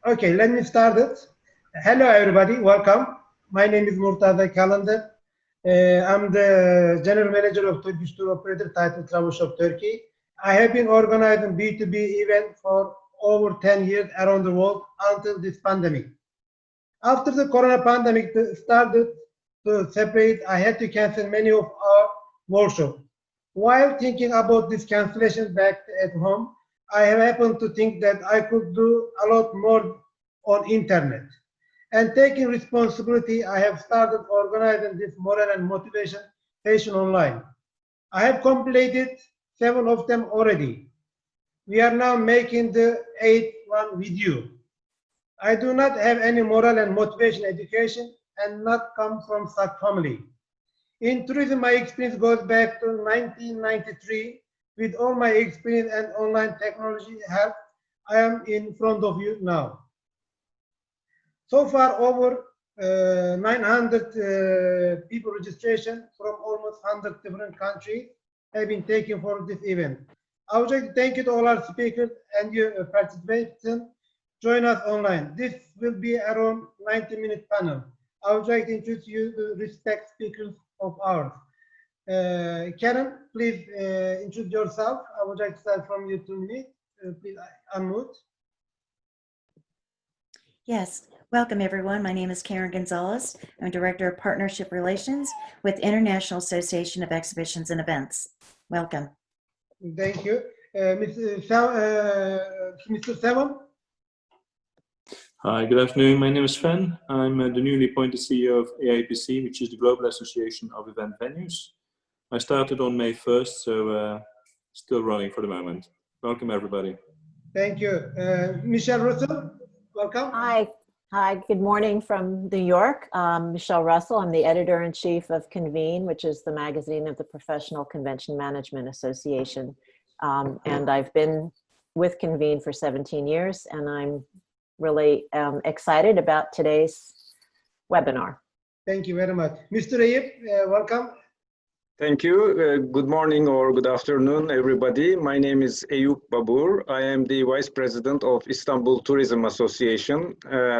Okay, let me start it. Hello, everybody. Welcome. My name is Murtaza Kalender. I'm the general manager of Turkish tour operator titled Travelshop Turkey. I have been organizing B2B events for over 10 years around the world until this pandemic. After the corona pandemic started to separate, I had to cancel many of our workshops. While thinking about this cancellation back at home, I have happened to think that I could do a lot more on internet. And taking responsibility, I have started organizing this moral and motivation session online. I have completed 7 of them already. We are now making the 8th one with you. I do not have any moral and motivation education and not come from such family. In tourism, my experience goes back to 1993. With all my experience and online technology help, I am in front of you now. So far, over 900 people registration from almost 100 different countries have been taken for this event. I would like to thank you to all our speakers and your participation. Join us online. This will be around 90-minute panel. I would like to introduce you to respect speakers of ours. Karen, please introduce yourself. I would like to start from you 2 minutes. Please unmute. Yes, welcome everyone. My name is Karen Gonzalez. I'm Director of Partnership Relations with International Association of Exhibitions and Events. Welcome. Thank you. Mr. Seven. Hi, good afternoon. My name is Sven. I'm the newly appointed CEO of AIPC, which is the Global Association of Event Venues. I started on May 1st, so still running for the moment. Welcome, everybody. Thank you. Michelle Russell, welcome. Hi, good morning from New York. Michelle Russell, I'm the editor-in-chief of Convene, which is the magazine of the Professional Convention Management Association. And I've been with Convene for 17 years, and I'm really excited about today's webinar. Thank you very much. Mr. Ayub, welcome. Thank you. Good morning or good afternoon, everybody. My name is Eyüp Babur. I am the Vice President of Istanbul Tourism Association,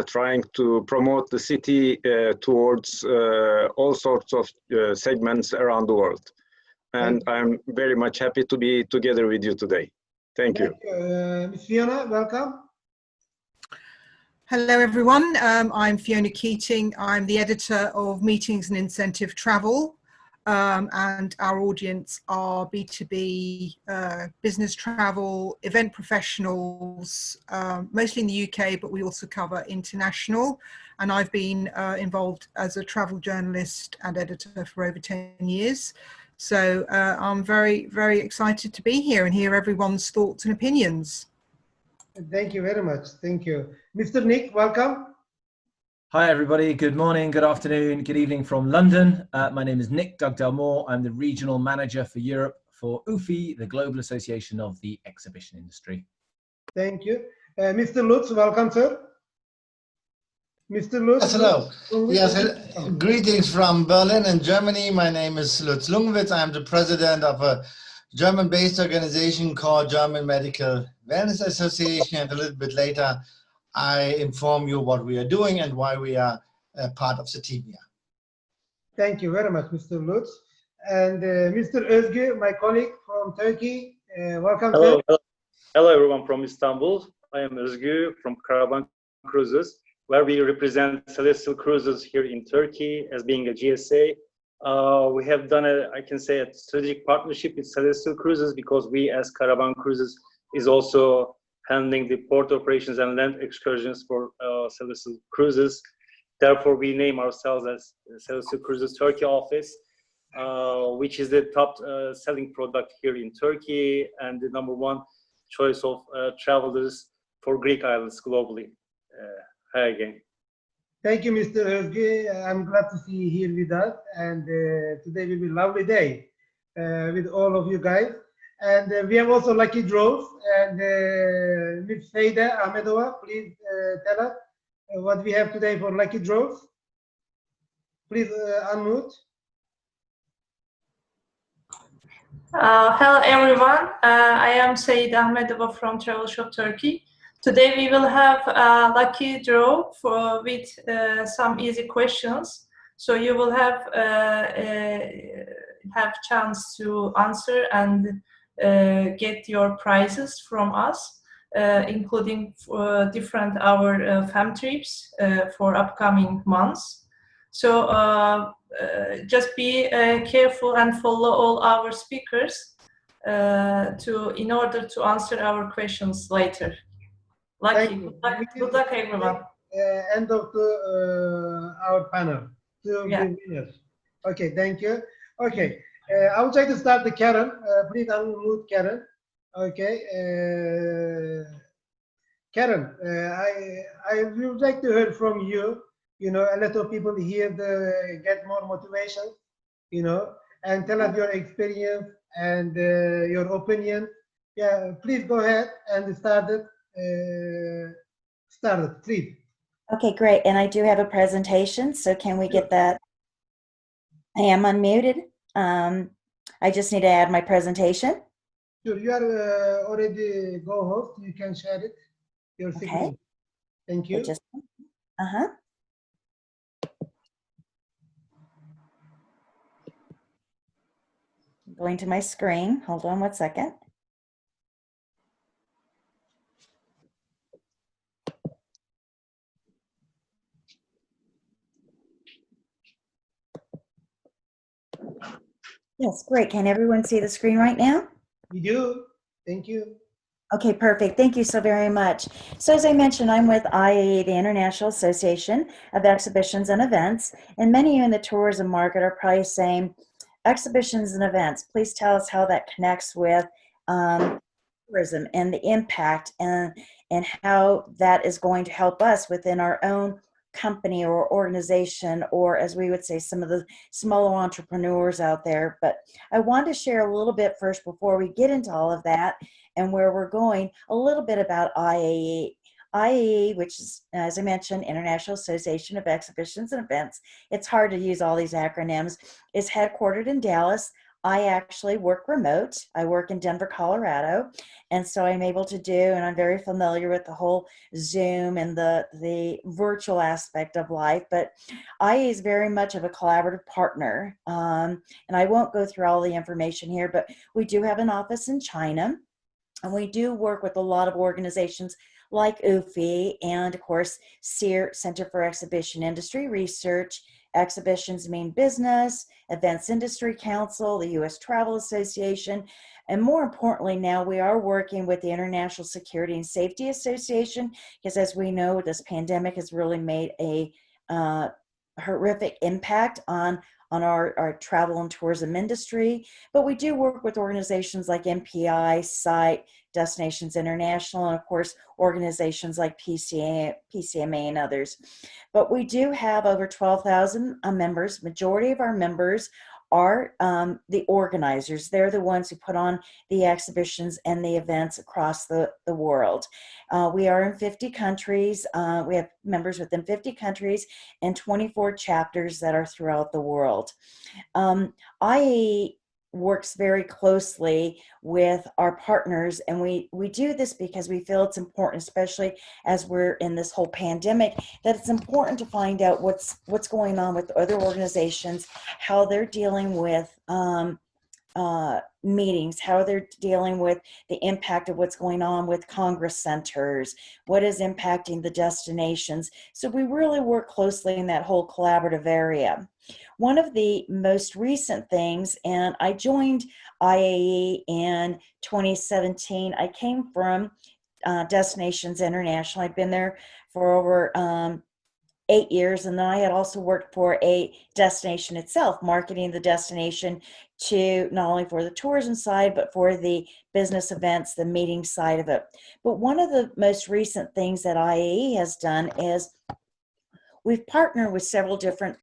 trying to promote the city towards all sorts of segments around the world. And I'm very much happy to be together with you today. Thank you. Ms. Fiona, welcome. Hello, everyone. I'm Fiona Keating. I'm the editor of Meetings and Incentive Travel. And our audience are B2B, business travel, event professionals, mostly in the UK, but we also cover international. And I've been involved as a travel journalist and editor for over 10 years. So I'm very, very excited to be here and hear everyone's thoughts and opinions. Thank you very much. Thank you. Mr. Nick, welcome. Hi, everybody. Good morning, good afternoon, good evening from London. My name is Nick Dugdale-Moore. I'm the Regional Manager for Europe for UFI, the Global Association of the Exhibition Industry. Thank you. Mr. Lutz, welcome, sir. Mr. Lutz. Yes, hello. Yes, greetings from Berlin in Germany. My name is Lutz Lungwitz. I'm the president of a German-based organization called German Medical Wellness Association, and a little bit later I inform you what we are doing and why we are part of the team here. Thank you very much, Mr. Lutz. And Mr. Özgü, my colleague from Turkey, welcome. Hello, hello everyone from Istanbul. I am Özgü from Caravan Cruises, where we represent Celestial Cruises here in Turkey as being a GSA. We have done I can say, a strategic partnership with Celestial Cruises because we as Caravan Cruises is also handling the port operations and land excursions for Celestial Cruises. Therefore, we name ourselves as Celestial Cruises Turkey office, which is the top selling product here in Turkey and the #1 choice of travelers for Greek islands globally. Hi again. Thank you, Mr. Özgü. I'm glad to see you here with us. And today will be a lovely day with all of you guys. And we have also lucky draws. And Ms. Seyda Ahmedova, please tell us what we have today for lucky draws. Please unmute. Hello everyone, I am Seyda Ahmedova from Travelshop Turkey. Today we will have a lucky draw with some easy questions. So you will have chance to answer and get your prizes from us, including different our fam trips for upcoming months. So just be careful and follow all our speakers in order to answer our questions later. Lucky. Good luck, everyone. End of our panel. To the winners. Okay, thank you. Okay, I would like to start the Karen. Please unmute Karen. Okay, Karen, I would like to hear from you. You know, a lot of people here get more motivation. You know, and tell us your experience and your opinion. Yeah, please go ahead and start it. Please. Okay, great. And I do have a presentation, so can we get that? I am unmuted. I just need to add my presentation. Sure, you are already co-host. You can share it. Your screen. Okay. Thank you. Going to my screen. Hold on 1 second. Yes, great. Can everyone see the screen right now? We do. Thank you. Okay, perfect. Thank you so very much. So as I mentioned, I'm with IAE, the International Association of Exhibitions and Events, and many of you in the tourism market are probably saying, exhibitions and events, please tell us how that connects with tourism and the impact and how that is going to help us within our own company or organization, or as we would say, some of the smaller entrepreneurs out there. But I want to share a little bit first before we get into all of that and where we're going, a little bit about IAE. IAE, which is, as I mentioned, International Association of Exhibitions and Events. It's hard to use all these acronyms. Is headquartered in Dallas. I actually work remote. I work in Denver, Colorado. And so I'm able to do, and I'm very familiar with the whole Zoom and the virtual aspect of life, but IAE is very much of a collaborative partner. And I won't go through all the information here, but we do have an office in China. And we do work with a lot of organizations like UFI and, of course, CEER, Center for Exhibition Industry Research, Exhibitions Mean Business, Events Industry Council, the U.S. Travel Association, and more importantly now we are working with the International Security and Safety Association, because as we know, this pandemic has really made a horrific impact on our travel and tourism industry. But we do work with organizations like MPI, SITE, Destinations International, and of course, organizations like PCMA and others. But we do have over 12,000 members. Majority of our members are the organizers. They're the ones who put on the exhibitions and the events across the world. We are in 50 countries. We have members within 50 countries and 24 chapters that are throughout the world. IAE works very closely with our partners, and we do this because we feel it's important, especially as we're in this whole pandemic, that it's important to find out what's going on with other organizations, how they're dealing with meetings, how they're dealing with the impact of what's going on with Congress centers, what is impacting the destinations. So we really work closely in that whole collaborative area. One of the most recent things, and I joined IAE in 2017. I came from Destinations International. I'd been there for over 8 years, and then I had also worked for a destination itself, marketing the destination to not only for the tourism side, but for the business events, the meeting side of it. But one of the most recent things that IAE has done is we've partnered with several different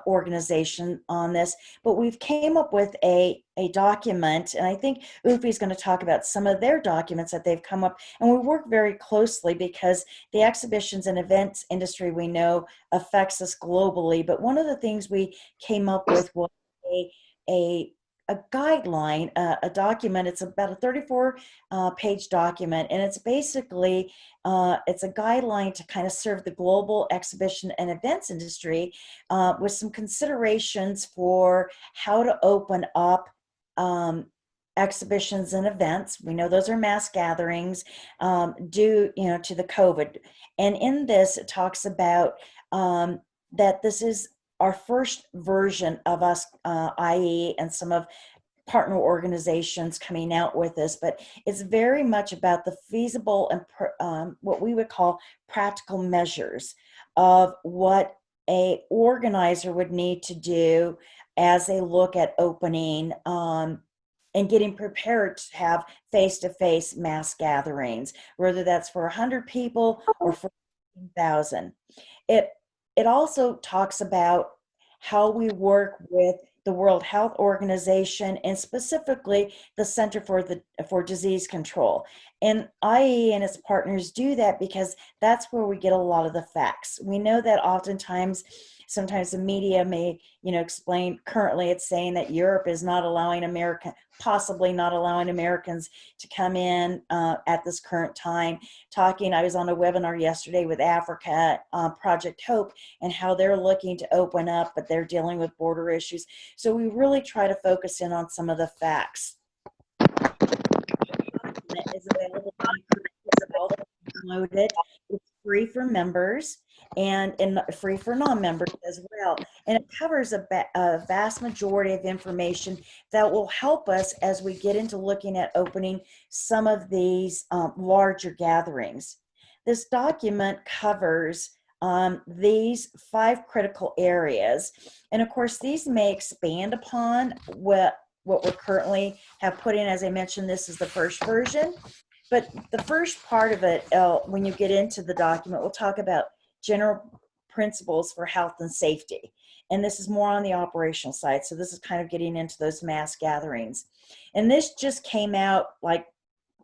organizations on this, but we've came up with a document, and I think UFI is going to talk about some of their documents that they've come up, and we work very closely because the exhibitions and events industry we know affects us globally, but one of the things we came up with was a a guideline, a document. It's about a 34 page document, and it's basically it's a guideline to kind of serve the global exhibition and events industry with some considerations for how to open up exhibitions and events. We know those are mass gatherings due, to the COVID. And in this, it talks about that this is our first version of us, IE, and some of partner organizations coming out with this, but it's very much about the feasible and what we would call practical measures of what a organizer would need to do as they look at opening and getting prepared to have face-to-face mass gatherings, whether that's for 100 people or for 1,000. It also talks about how we work with the World Health Organization and specifically the Center for Disease Control. And IE and its partners do that because that's where we get a lot of the facts. We know that sometimes the media may, explain, currently it's saying that Europe is not allowing possibly not allowing Americans to come in at this current time. I was on a webinar yesterday with Africa, Project Hope, and how they're looking to open up, but they're dealing with border issues. So we really try to focus in on some of the facts. It is available downloaded. It's free for members and free for non-members as well. And it covers a vast majority of information that will help us as we get into looking at opening some of these larger gatherings. This document covers these 5 critical areas. And of course, these may expand upon what we currently have put in. As I mentioned, this is the first version. But the first part of it, when you get into the document, we'll talk about general principles for health and safety. And this is more on the operational side. So this is kind of getting into those mass gatherings. And this just came out like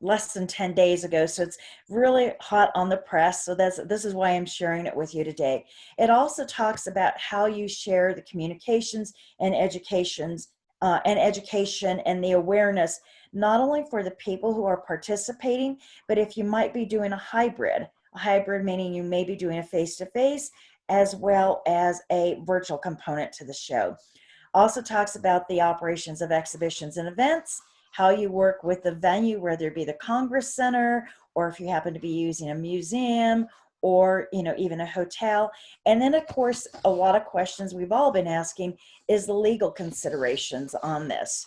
less than 10 days ago. So it's really hot on the press. So this is why I'm sharing it with you today. It also talks about how you share the communications and education and the awareness, not only for the people who are participating, but if you might be doing a hybrid meaning you may be doing a face-to-face as well as a virtual component to the show. Also talks about the operations of exhibitions and events, how you work with the venue, whether it be the Congress Center, or if you happen to be using a museum, or even a hotel. And then of course, a lot of questions we've all been asking is the legal considerations on this.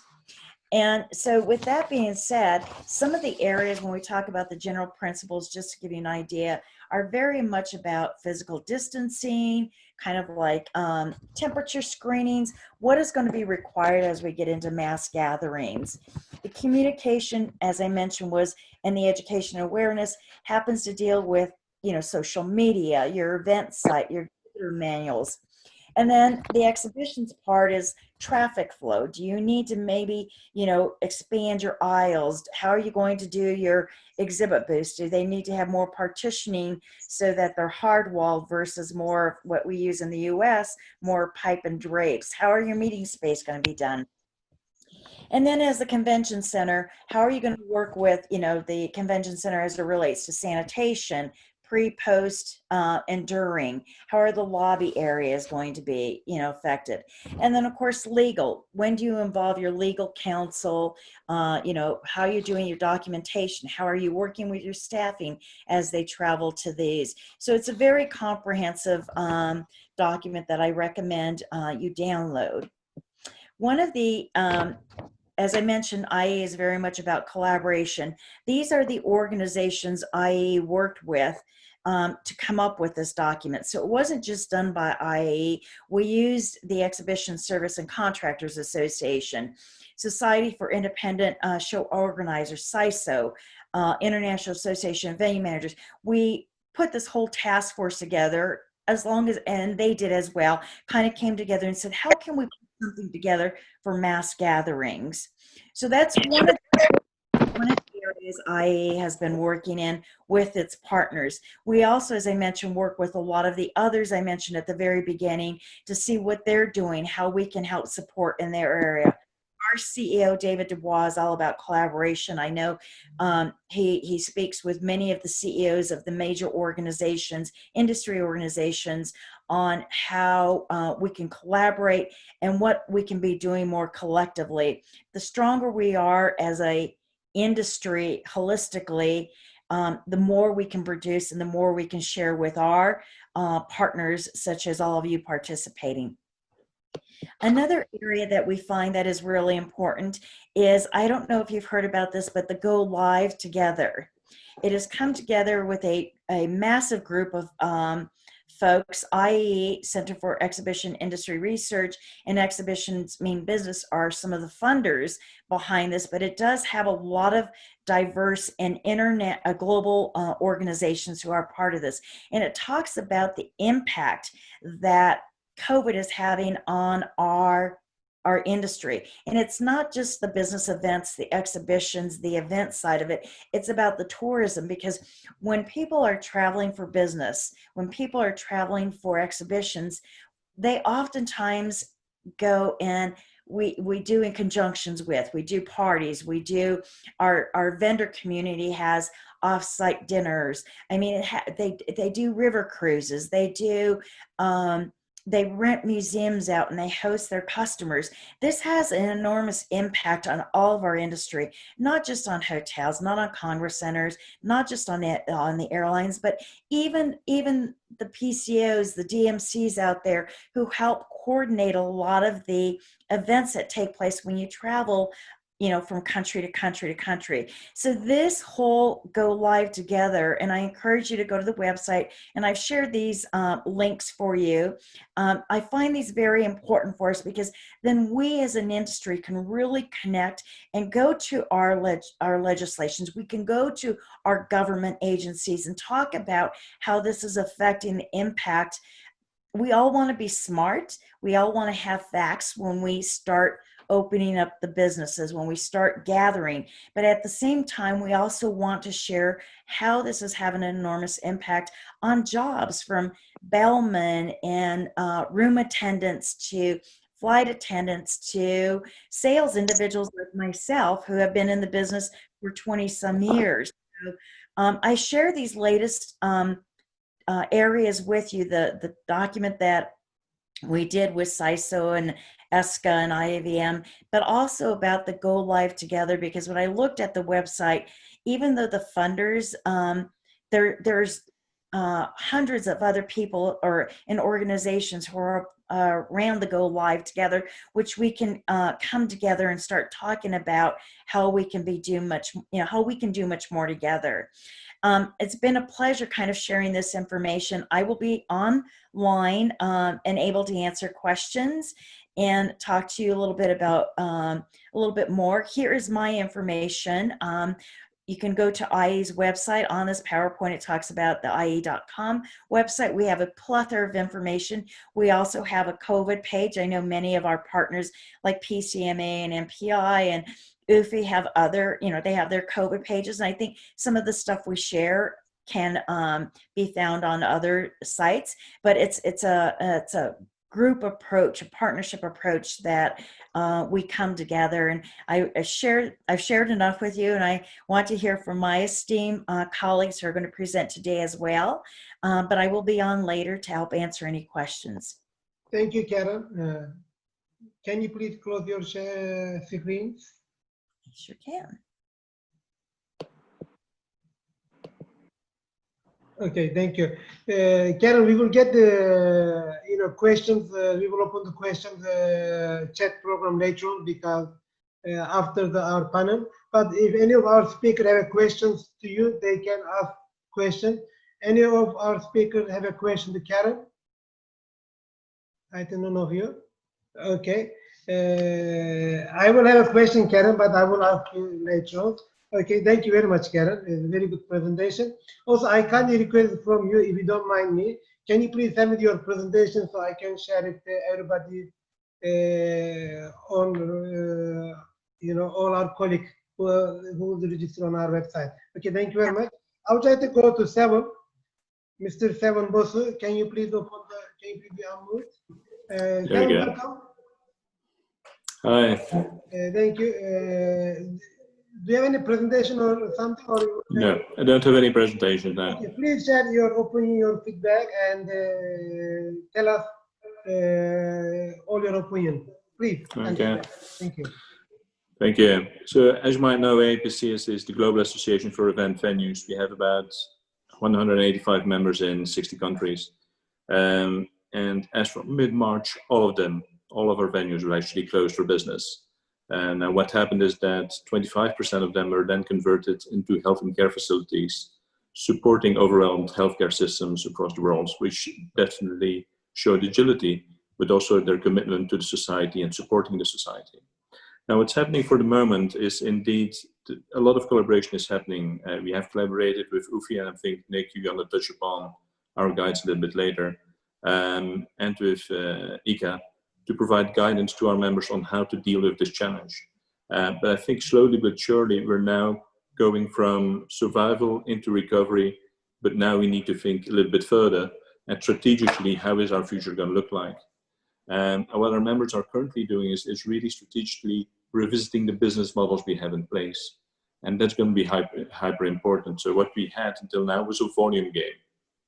And so with that being said, some of the areas when we talk about the general principles, just to give you an idea, are very much about physical distancing, kind of like temperature screenings, what is going to be required as we get into mass gatherings. The communication, as I mentioned, and the education awareness happens to deal with social media, your event site, your visitor manuals. And then the exhibitions part is traffic flow. Do you need to maybe, expand your aisles? How are you going to do your exhibit booths? Do they need to have more partitioning so that they're hard walled versus more what we use in the US, more pipe and drapes? How are your meeting space going to be done? And then as the convention center, how are you going to work with, the convention center as it relates to sanitation, pre, post, and during? How are the lobby areas going to be, affected? And then of course, legal. When do you involve your legal counsel? How are you doing your documentation? How are you working with your staffing as they travel to these? So it's a very comprehensive document that I recommend you download. One of the as I mentioned, IE is very much about collaboration. These are the organizations IE worked with to come up with this document. So it wasn't just done by IE. We used the Exhibition Service and Contractors Association, Society for Independent Show Organizers, CISO, International Association of Venue Managers. We put this whole task force together and they did as well, kind of came together and said, how can we put something together for mass gatherings? So that's one of the areas IE has been working in with its partners. We also, as I mentioned, work with a lot of the others I mentioned at the very beginning to see what they're doing, how we can help support in their area. our CEO, David Dubois, is all about collaboration. I know he speaks with many of the CEOs of the major organizations, industry organizations, on how we can collaborate and what we can be doing more collectively. The stronger we are as a industry holistically, the more we can produce and the more we can share with our partners, such as all of you participating. Another area that we find that is really important is, I don't know if you've heard about this, but the Go Live Together. It has come together with a massive group of folks. IE, Center for Exhibition Industry Research, and Exhibitions Mean Business are some of the funders behind this, but it does have a lot of diverse and global organizations who are part of this. And it talks about the impact that COVID is having on our industry. And it's not just the business events, the exhibitions, the event side of it. It's about the tourism, because when people are traveling for business, when people are traveling for exhibitions, they oftentimes go and we do in conjunctions with, we do parties, we do, our vendor community has off-site dinners. I mean, they do river cruises, they do, they rent museums out and they host their customers. This has an enormous impact on all of our industry, not just on hotels, not on congress centers, not just on the airlines, but even the PCOs, the DMCs out there who help coordinate a lot of the events that take place when you travel, you know, from country to country to country. So this whole Go Live Together, and I encourage you to go to the website, and I've shared these links for you. I find these very important for us, because then we as an industry can really connect and go to our legislations. We can go to our government agencies and talk about how this is affecting the impact. We all want to be smart. We all want to have facts when we start opening up the businesses, when we start gathering. But at the same time, we also want to share how this is having an enormous impact on jobs, from bellmen and room attendants to flight attendants to sales individuals like myself who have been in the business for 20 some years. So, I share these latest areas with you, the document that we did with CISO and ESCA and IAVM, but also about the Go Live Together, because when I looked at the website, even though the funders, there's hundreds of other people and organizations who are around the Go Live Together, which we can come together and start talking about how we can how we can do much more together. It's been a pleasure kind of sharing this information. I will be online and able to answer questions and talk to you a little bit about a little bit more. Here is my information. You can go to IE's website. On this PowerPoint, it talks about the IE.com website. We have a plethora of information. We also have a COVID page. I know many of our partners like PCMA and MPI and UFI have other, they have their COVID pages. And I think some of the stuff we share can be found on other sites, but it's a group approach, a partnership approach that we come together. And I've shared enough with you, and I want to hear from my esteemed colleagues who are going to present today as well. But I will be on later to help answer any questions. Thank you, Karen. Can you please close your screens? Sure can. Okay, thank you. Karen, we will get the questions. We will open the questions chat program later on, because after our panel. But if any of our speakers have questions to you, they can ask questions. Any of our speakers have a question to Karen? I think none of you. Okay. I will have a question, Karen, but I will ask you later on. Okay, thank you very much, Karen. It's a very good presentation. Also, I kindly request from you, if you don't mind me, can you please send me your presentation so I can share it to everybody on, all our colleagues who will register on our website. Okay, thank you very much. I would like to go to Seven. Mr. Seven Bosu, can you please open can you please be unmute? There we go. Welcome. Hi. Thank you. Do you have any presentation or something? Or No, I don't have any presentation now. okay, please share your opinion, your feedback, and tell us all your opinion, please. Okay. Thank you. Thank you. So as you might know, APC is the Global Association for Event Venues. We have about 185 members in 60 countries. And as from mid-March, all of our venues were actually closed for business. And what happened is that 25% of them were then converted into health and care facilities, supporting overwhelmed healthcare systems across the world, which definitely showed agility, but also their commitment to the society and supporting the society. Now, what's happening for the moment is indeed a lot of collaboration is happening. We have collaborated with UFI, and I think, Nick, you're going to touch upon our guides a little bit later, and with ICA to provide guidance to our members on how to deal with this challenge. But I think slowly but surely, we're now going from survival into recovery, but now we need to think a little bit further and strategically, how is our future going to look like? And what our members are currently doing is really strategically revisiting the business models we have in place. And that's going to be hyper important. So what we had until now was a volume game.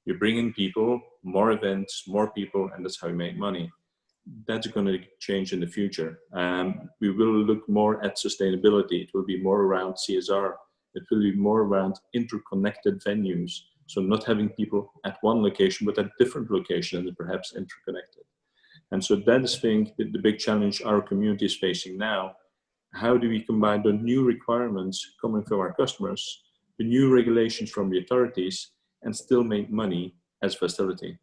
You bring in people, more events, more people, and that's how you make money. That's going to change in the future. We will look more at sustainability. It will be more around CSR. It will be more around interconnected venues. So not having people at one location, but at different locations and perhaps interconnected. And so that is, I think, the big challenge our community is facing now. How do we combine the new requirements coming from our customers, the new regulations from the authorities, and still make money as a facility?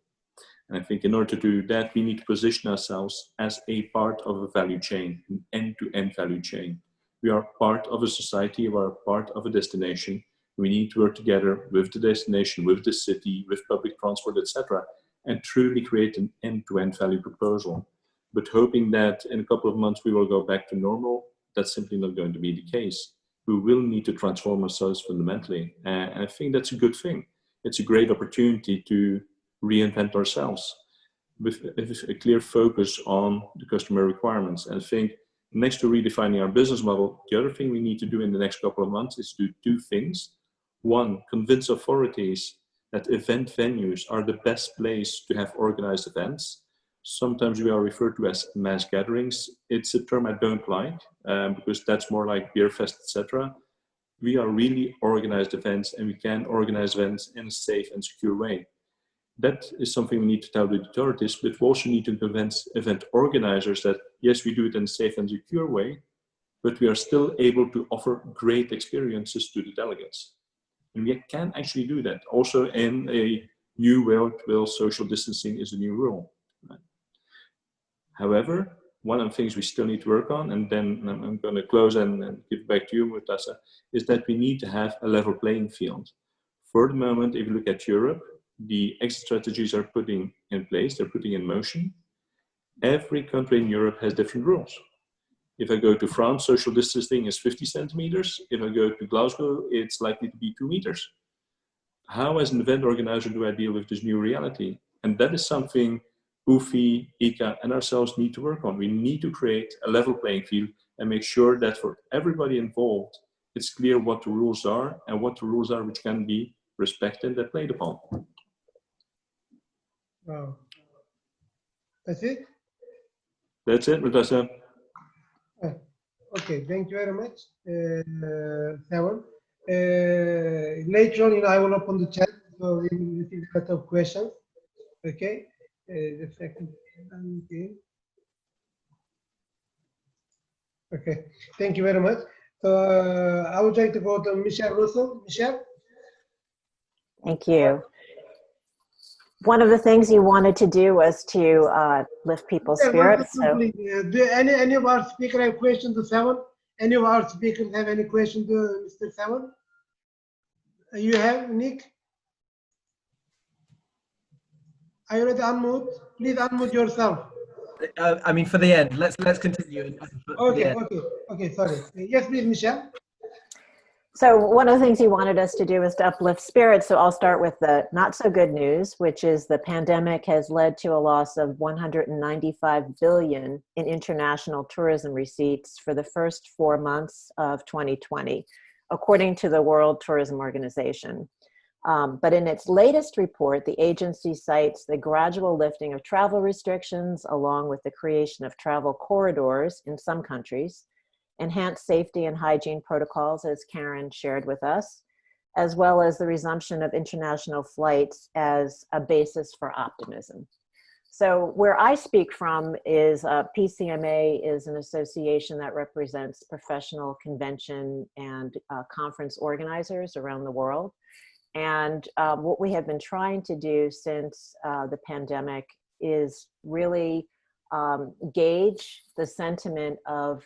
And I think in order to do that, we need to position ourselves as a part of a value chain, an end-to-end value chain. We are part of a society, we are part of a destination. We need to work together with the destination, with the city, with public transport, etc., and truly create an end-to-end value proposal. But hoping that in a couple of months we will go back to normal, that's simply not going to be the case. We will need to transform ourselves fundamentally. And I think that's a good thing. It's a great opportunity to reinvent ourselves with a clear focus on the customer requirements. And I think next to redefining our business model, the other thing we need to do in the next couple of months is do two things. One, convince authorities that event venues are the best place to have organized events. Sometimes we are referred to as mass gatherings. It's a term I don't like because that's more like beer fest, etc. We are really organized events, and we can organize events in a safe and secure way. That is something we need to tell the authorities, but we also need to convince event organizers that yes, we do it in a safe and secure way, but we are still able to offer great experiences to the delegates. And we can actually do that also in a new world where social distancing is a new rule. However, one of the things we still need to work on, and then I'm going to close and give back to you, Murtaza, is that we need to have a level playing field. For the moment, if you look at Europe, the exit strategies are putting in place, they're putting in motion. Every country in Europe has different rules. If I go to France, social distancing is 50 centimeters. If I go to Glasgow, it's likely to be 2 meters. How, as an event organizer, do I deal with this new reality? And that is something UFI, ICA, and ourselves need to work on. We need to create a level playing field and make sure that for everybody involved, it's clear what the rules are and what the rules are which can be respected and played upon. Wow. That's it? That's it, Murtaza. Okay, thank you very much, Sevan. Later on, I will open the chat, so we will receive a lot of questions. Okay, the second. Okay, thank you very much. So I would like to go to Michelle Russell. Michelle. Thank you. One of the things you wanted to do was to lift people's spirits. So, do any of our speakers have questions to Sevan? Any of our speakers have any questions to Mr. Sevan? You have, Nick? Are you ready to unmute? Please unmute yourself. I mean, for the end, let's continue. Okay, sorry. Yes, please, Michelle. So one of the things he wanted us to do is to uplift spirits. So I'll start with the not so good news, which is the pandemic has led to a loss of 195 billion in international tourism receipts for the first 4 months of 2020, according to the World Tourism Organization. But in its latest report, the agency cites the gradual lifting of travel restrictions, along with the creation of travel corridors in some countries, enhanced safety and hygiene protocols, as Karen shared with us, as well as the resumption of international flights as a basis for optimism. So where I speak from is PCMA is an association that represents professional convention and conference organizers around the world. And what we have been trying to do since the pandemic is really gauge the sentiment of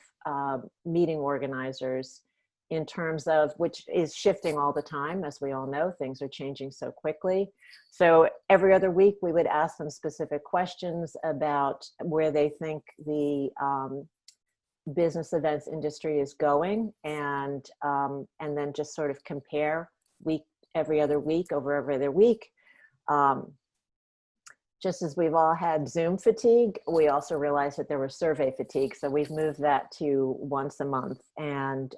meeting organizers in terms of, which is shifting all the time, as we all know, things are changing so quickly. So every other week we would ask them specific questions about where they think the business events industry is going, and then just sort of compare every other week. Just as we've all had Zoom fatigue, we also realized that there was survey fatigue. So we've moved that to once a month. And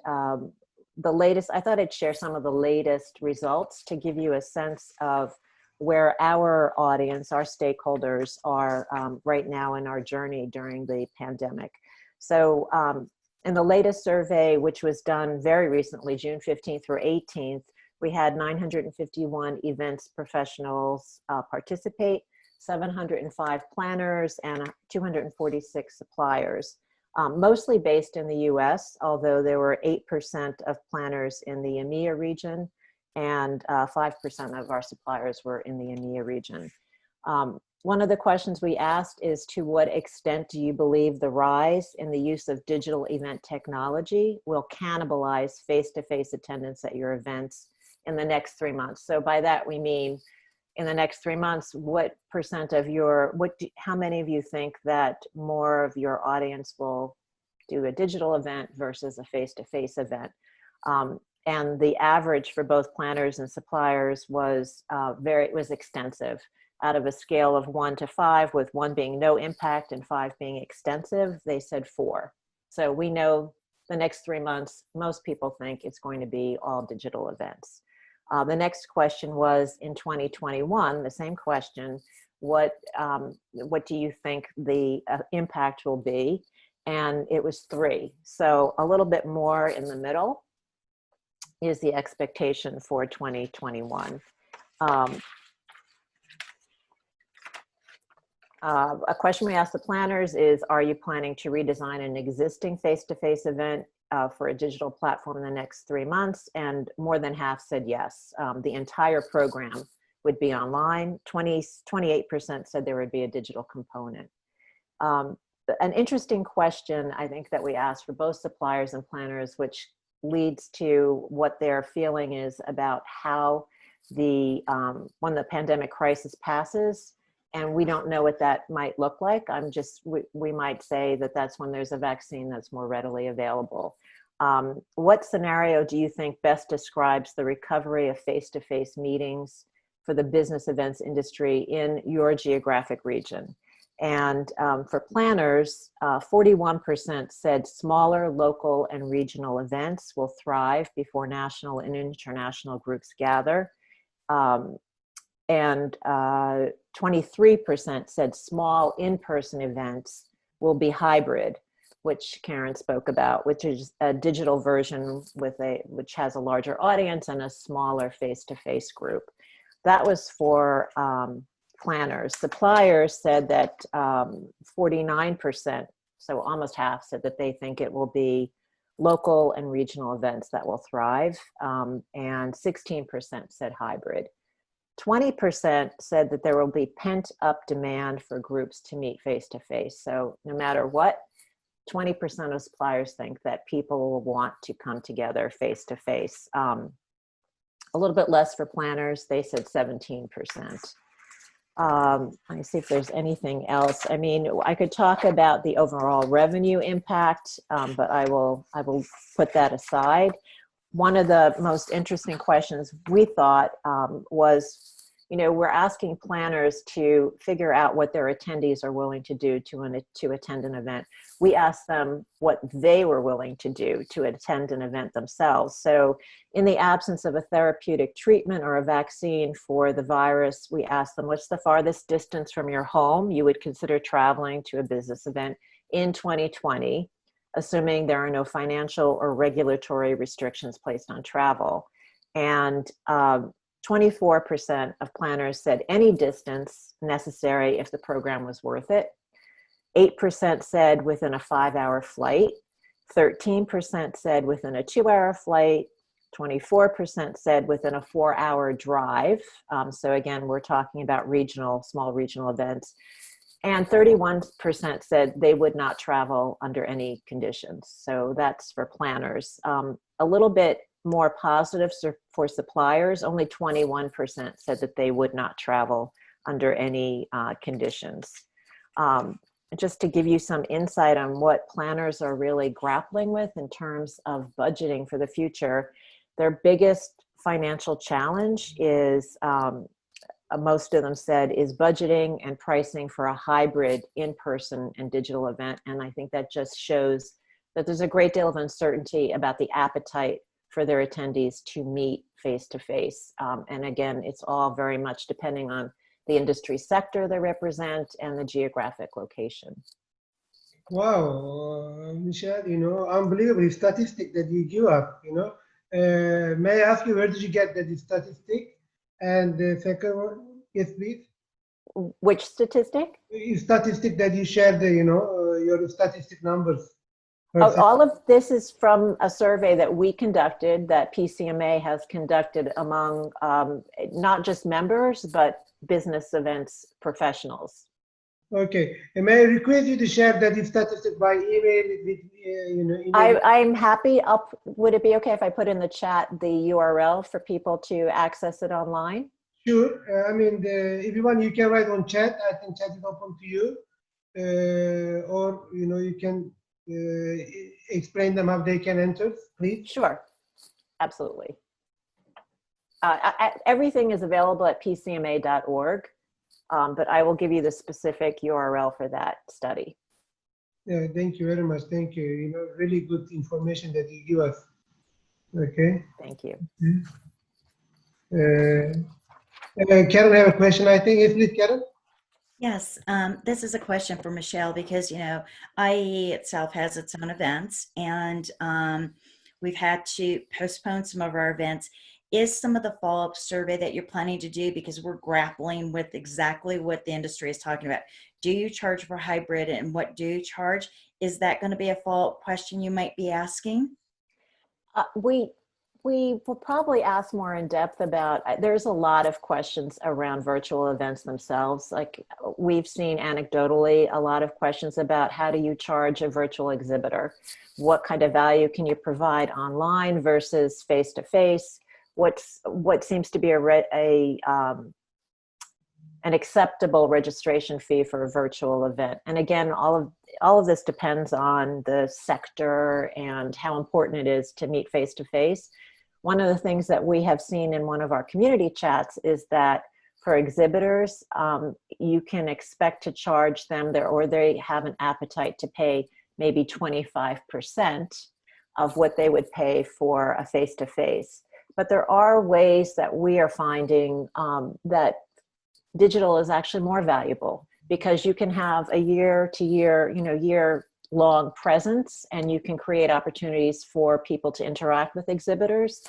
the latest, I thought I'd share some of the latest results to give you a sense of where our audience, our stakeholders are right now in our journey during the pandemic. So in the latest survey, which was done very recently, June 15th through 18th, we had 951 events professionals participate, 705 planners, and 246 suppliers, mostly based in the US, although there were 8% of planners in the EMEA region, and 5% of our suppliers were in the EMEA region. One of the questions we asked is, to what extent do you believe the rise in the use of digital event technology will cannibalize face-to-face attendance at your events in the next 3 months? So by that we mean, in the next 3 months, what percent of your, how many of you think that more of your audience will do a digital event versus a face-to-face event? And the average for both planners and suppliers was extensive. Out of a scale of 1 to 5, with 1 being no impact and 5 being extensive, they said 4. So we know the next 3 months, most people think it's going to be all digital events. The next question was, in 2021, the same question, what do you think the impact will be? And it was 3. So a little bit more in the middle is the expectation for 2021. A question we asked the planners is, are you planning to redesign an existing face-to-face event for a digital platform in the next 3 months? And more than half said yes. The entire program would be online. 28% said there would be a digital component. An interesting question, I think, that we asked for both suppliers and planners, which leads to what their feeling is about how when the pandemic crisis passes, and we don't know what that might look like. We might say that that's when there's a vaccine that's more readily available. What scenario do you think best describes the recovery of face-to-face meetings for the business events industry in your geographic region? And for planners, 41% said smaller local and regional events will thrive before national and international groups gather. And 23% said small in-person events will be hybrid, which Karen spoke about, which is a digital version which has a larger audience and a smaller face-to-face group. That was for planners. Suppliers said that 49%, so almost half, said that they think it will be local and regional events that will thrive, and 16% said hybrid. 20% said that there will be pent-up demand for groups to meet face-to-face. So no matter what, 20% of suppliers think that people will want to come together face-to-face. A little bit less for planners, they said 17%. Let me see if there's anything else. I mean, I could talk about the overall revenue impact, but I will put that aside. one of the most interesting questions we thought was, we're asking planners to figure out what their attendees are willing to do to attend an event. We asked them what they were willing to do to attend an event themselves. So in the absence of a therapeutic treatment or a vaccine for the virus, we asked them, what's the farthest distance from your home you would consider traveling to a business event in 2020, assuming there are no financial or regulatory restrictions placed on travel. And 24% of planners said any distance necessary if the program was worth it. 8% said within a 5-hour flight. 13% said within a 2-hour flight. 24% said within a 4-hour drive. So again, we're talking about small regional events. And 31% said they would not travel under any conditions. So that's for planners. A little bit more positive for suppliers. Only 21% said that they would not travel under any conditions. Just to give you some insight on what planners are really grappling with in terms of budgeting for the future, their biggest financial challenge is, most of them said, is budgeting and pricing for a hybrid in-person and digital event. And I think that just shows that there's a great deal of uncertainty about the appetite for their attendees to meet face-to-face. And again, it's all very much depending on the industry sector they represent and the geographic location. Wow, Michelle, unbelievable statistic that you give up, May I ask you, where did you get that statistic? And the second one, yes, please. Which statistic? Statistic that you shared, your statistic numbers. All of this is from a survey that we conducted, that PCMA has conducted among not just members, but business events professionals. Okay. And may I request you to share that statistic by email with, email? I'm happy. Would it be okay if I put in the chat the URL for people to access it online? Sure. If you want, you can write on chat. I can chat it open to you. Or, you can explain them how they can enter, please. Sure. Absolutely. Everything is available at pcma.org. But I will give you the specific URL for that study. Yeah, thank you very much. Thank you. Really good information that you give us. Okay. Thank you. Karen, have a question, I think. Yes, please, Karen. Yes, this is a question for Michelle because, IAE itself has its own events, and we've had to postpone some of our events. Is some of the follow-up survey that you're planning to do, because we're grappling with exactly what the industry is talking about? Do you charge for hybrid, and what do you charge? Is that going to be a follow-up question you might be asking? We will probably ask more in depth about, there's a lot of questions around virtual events themselves. Like we've seen anecdotally, a lot of questions about how do you charge a virtual exhibitor? What kind of value can you provide online versus face-to-face? What seems to be an acceptable registration fee for a virtual event? And again, all of this depends on the sector and how important it is to meet face-to-face. One of the things that we have seen in one of our community chats is that for exhibitors, you can expect to charge them or they have an appetite to pay maybe 25% of what they would pay for a face-to-face. But there are ways that we are finding that digital is actually more valuable, because you can have a year-long presence, and you can create opportunities for people to interact with exhibitors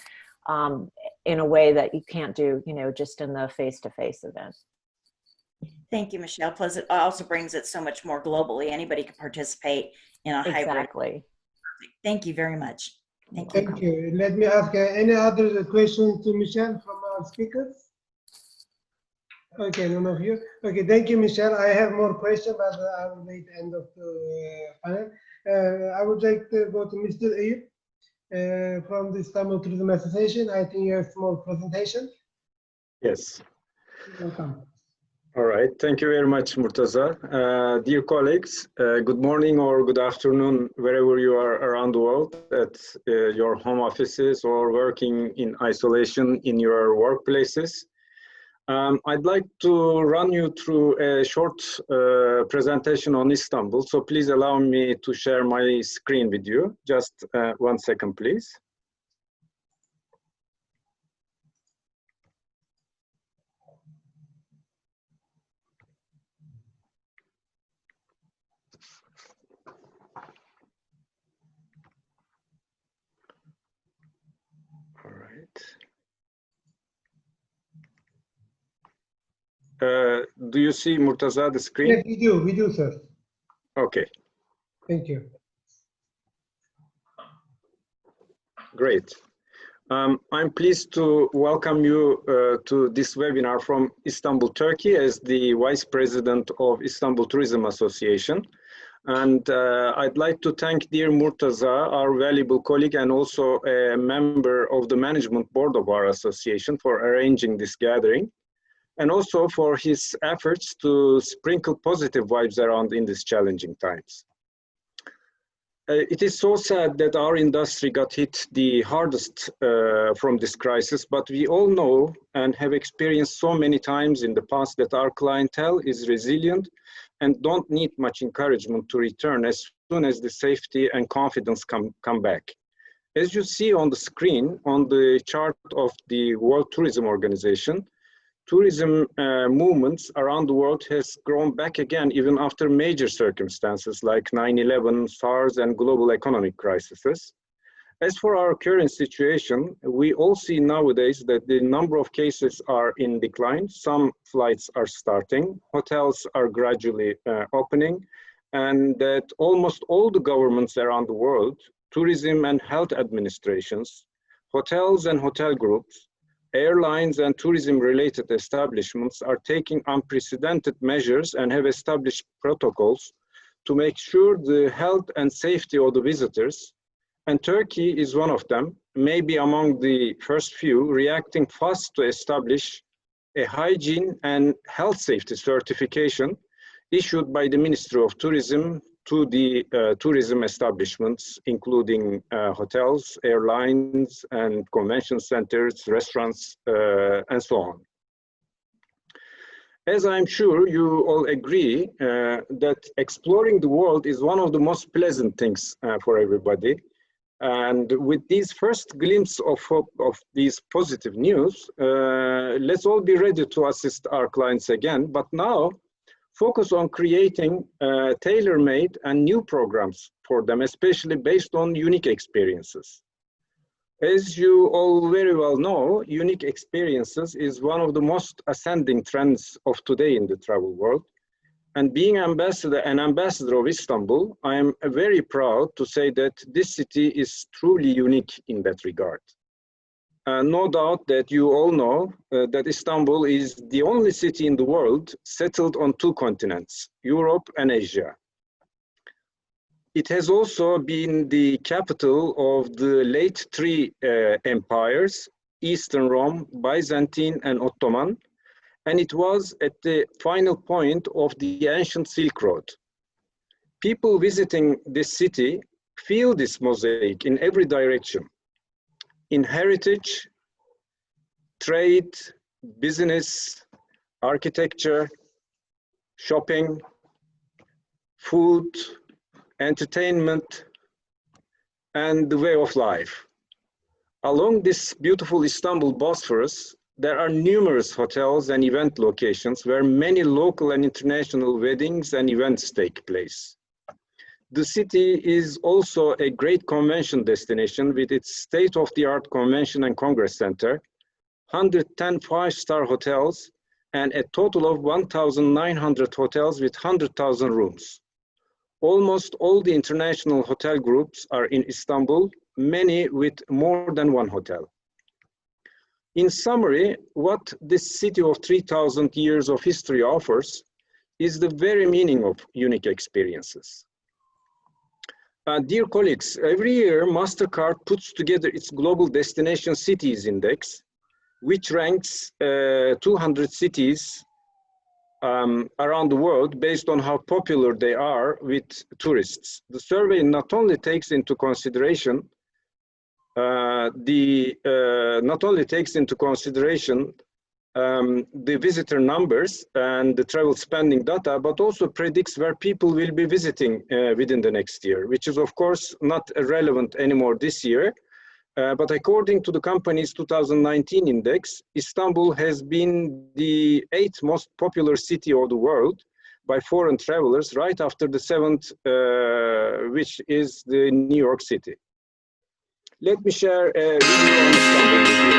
in a way that you can't do, just in the face-to-face event. Thank you, Michelle. Plus, it also brings it so much more globally. Anybody can participate in a hybrid. Exactly. Thank you very much. Thank you. Let me ask any other questions to Michelle from our speakers? Okay, none of you. Okay, thank you, Michelle. I have more questions, but I will wait end of the panel. I would like to go to Mr. Ayub from the Istanbul Tourism Association. I think you have a small presentation. Yes. Welcome. All right, thank you very much, Murtaza. Dear colleagues, good morning or good afternoon, wherever you are around the world, at your home offices or working in isolation in your workplaces. I'd like to run you through a short presentation on Istanbul. So please allow me to share my screen with you. Just 1 second, please. All right. Do you see, Murtaza, the screen? Yes, we do, sir. Okay. Thank you. Great. I'm pleased to welcome you to this webinar from Istanbul, Turkey, as the Vice President of Istanbul Tourism Association. And I'd like to thank dear Murtaza, our valuable colleague and also a member of the management board of our association, for arranging this gathering, and also for his efforts to sprinkle positive vibes around in these challenging times. It is so sad that our industry got hit the hardest from this crisis, but we all know and have experienced so many times in the past that our clientele is resilient and don't need much encouragement to return as soon as the safety and confidence come back. As you see on the screen, on the chart of the World Tourism Organization, tourism movements around the world has grown back again even after major circumstances like 9/11, SARS, and global economic crises. As for our current situation, we all see nowadays that the number of cases are in decline. Some flights are starting, hotels are gradually opening, and that almost all the governments around the world, tourism and health administrations, hotels and hotel groups, airlines and tourism-related establishments are taking unprecedented measures and have established protocols to make sure the health and safety of the visitors, and Turkey is one of them, maybe among the first few, reacting fast to establish a hygiene and health safety certification issued by the Ministry of Tourism to the tourism establishments, including hotels, airlines, and convention centers, restaurants, and so on. As I'm sure you all agree that exploring the world is one of the most pleasant things for everybody. And with these first glimpse of hope of these positive news, let's all be ready to assist our clients again, but now focus on creating tailor-made and new programs for them, especially based on unique experiences. As you all very well know, unique experiences is one of the most ascending trends of today in the travel world. And being an ambassador of Istanbul, I am very proud to say that this city is truly unique in that regard. No doubt that you all know that Istanbul is the only city in the world settled on 2 continents, Europe and Asia. It has also been the capital of the late 3 empires, Eastern Rome, Byzantine, and Ottoman, and it was at the final point of the ancient Silk Road. People visiting this city feel this mosaic in every direction. In heritage, trade, business, architecture, shopping, food, entertainment, and the way of life. Along this beautiful Istanbul Bosphorus, there are numerous hotels and event locations where many local and international weddings and events take place. The city is also a great convention destination with its state-of-the-art convention and congress center, 110 5-star hotels, and a total of 1,900 hotels with 100,000 rooms. Almost all the international hotel groups are in Istanbul, many with more than 1 hotel. In summary, what this city of 3,000 years of history offers is the very meaning of unique experiences. Dear colleagues, every year MasterCard puts together its Global Destination Cities Index, which ranks 200 cities around the world based on how popular they are with tourists. The survey not only takes into consideration the visitor numbers and the travel spending data, but also predicts where people will be visiting within the next year, which is of course not relevant anymore this year. But according to the company's 2019 index, Istanbul has been the 8th most popular city of the world by foreign travelers, right after the 7th, which is the New York City. Let me share a video on Istanbul with you.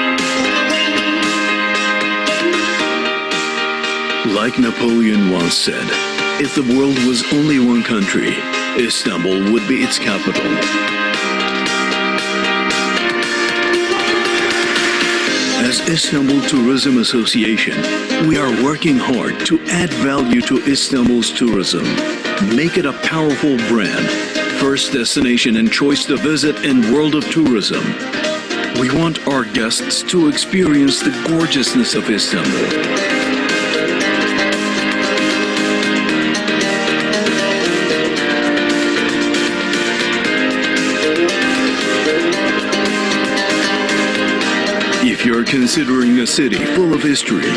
Like Napoleon once said, if the world was only one country, Istanbul would be its capital. As Istanbul Tourism Association, we are working hard to add value to Istanbul's tourism, make it a powerful brand, first destination and choice to visit in world of tourism. We want our guests to experience the gorgeousness of Istanbul. If you're considering a city full of history,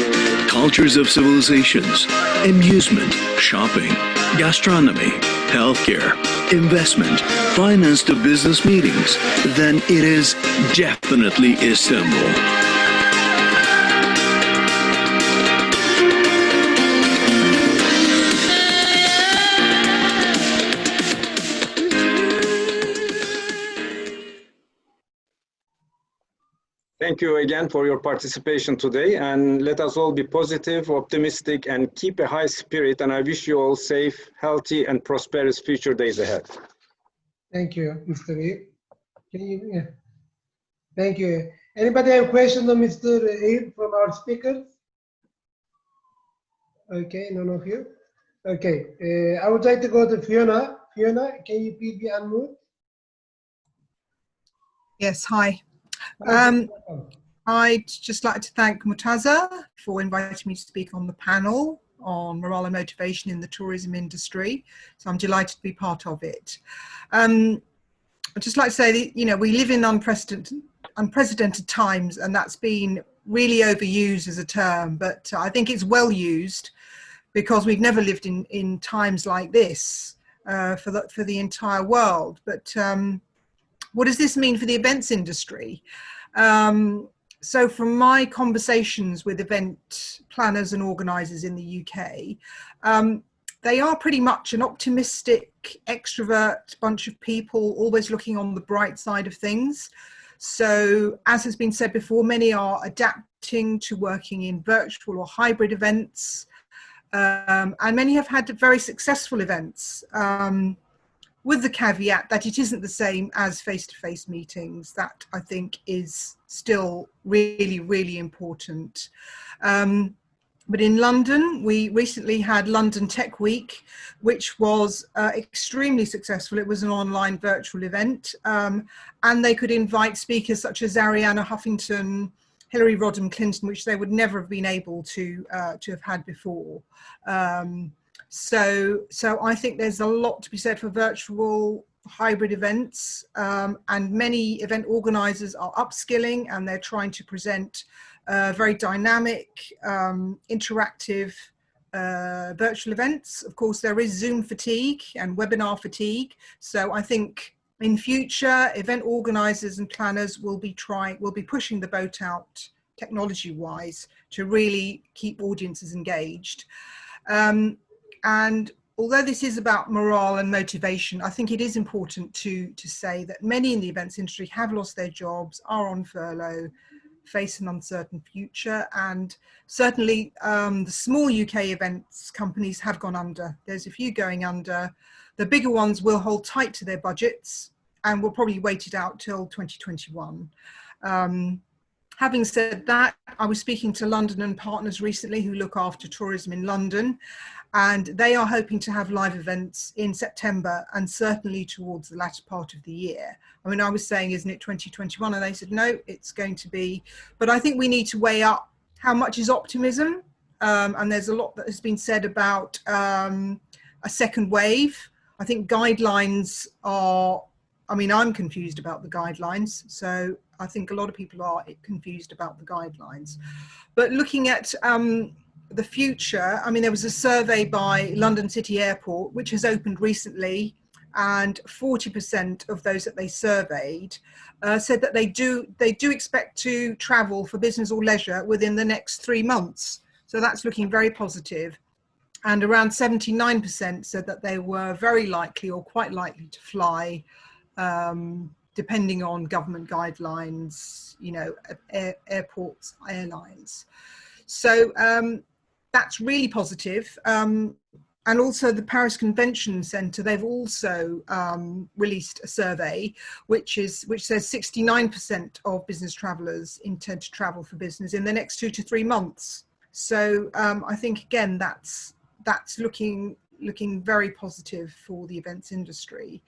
cultures of civilizations, amusement, shopping, gastronomy, healthcare, investment, finance to business meetings, then it is definitely Istanbul. Thank you again for your participation today, and let us all be positive, optimistic, and keep a high spirit, and I wish you all safe, healthy, and prosperous future days ahead. Thank you, Mr. Ayub. Thank you. Anybody have questions on Mr. Ayub from our speakers? Okay, none of you. Okay, I would like to go to Fiona. Fiona, can you please be unmuted? Yes, hi. I'd just like to thank Murtaza for inviting me to speak on the panel on morale and motivation in the tourism industry. So I'm delighted to be part of it. I'd just like to say that, you know, we live in unprecedented times, and that's been really overused as a term, but I think it's well used because we've never lived in times like this for the entire world. But what does this mean for the events industry? So from my conversations with event planners and organisers in the UK, they are pretty much an optimistic, extrovert bunch of people, always looking on the bright side of things. So as has been said before, many are adapting to working in virtual or hybrid events, and many have had very successful events. With the caveat that it isn't the same as face-to-face meetings. That I think is still really, really important. But in London, we recently had London Tech Week, which was extremely successful. It was an online virtual event, and they could invite speakers such as Arianna Huffington, Hillary Rodham Clinton, which they would never have been able to have had before. So I think there's a lot to be said for virtual hybrid events, and many event organisers are upskilling, and they're trying to present very dynamic, interactive virtual events. Of course, there is Zoom fatigue and webinar fatigue. So I think in future, event organisers and planners will be pushing the boat out technology-wise to really keep audiences engaged. And although this is about morale and motivation, I think it is important to say that many in the events industry have lost their jobs, are on furlough, face an uncertain future, and certainly the small UK events companies have gone under. There's a few going under. The bigger ones will hold tight to their budgets and will probably wait it out till 2021. Having said that, I was speaking to London and Partners recently who look after tourism in London, and they are hoping to have live events in September and certainly towards the latter part of the year. I mean, I was saying, isn't it 2021? And they said, no, it's going to be. But I think we need to weigh up how much is optimism and there's a lot that has been said about a second wave. I think guidelines are, I mean, I'm confused about the guidelines, so I think a lot of people are confused about the guidelines. But looking at the future, I mean, there was a survey by London City Airport, which has opened recently, and 40% of those that they surveyed said that they do expect to travel for business or leisure within the next 3 months. So that's looking very positive. And around 79% said that they were very likely or quite likely to fly, depending on government guidelines, you know, airports, airlines. So that's really positive. And also the Paris Convention Centre, they've also released a survey which says 69% of business travellers intend to travel for business in the next 2 to 3 months. So I think again that's looking very positive for the events industry.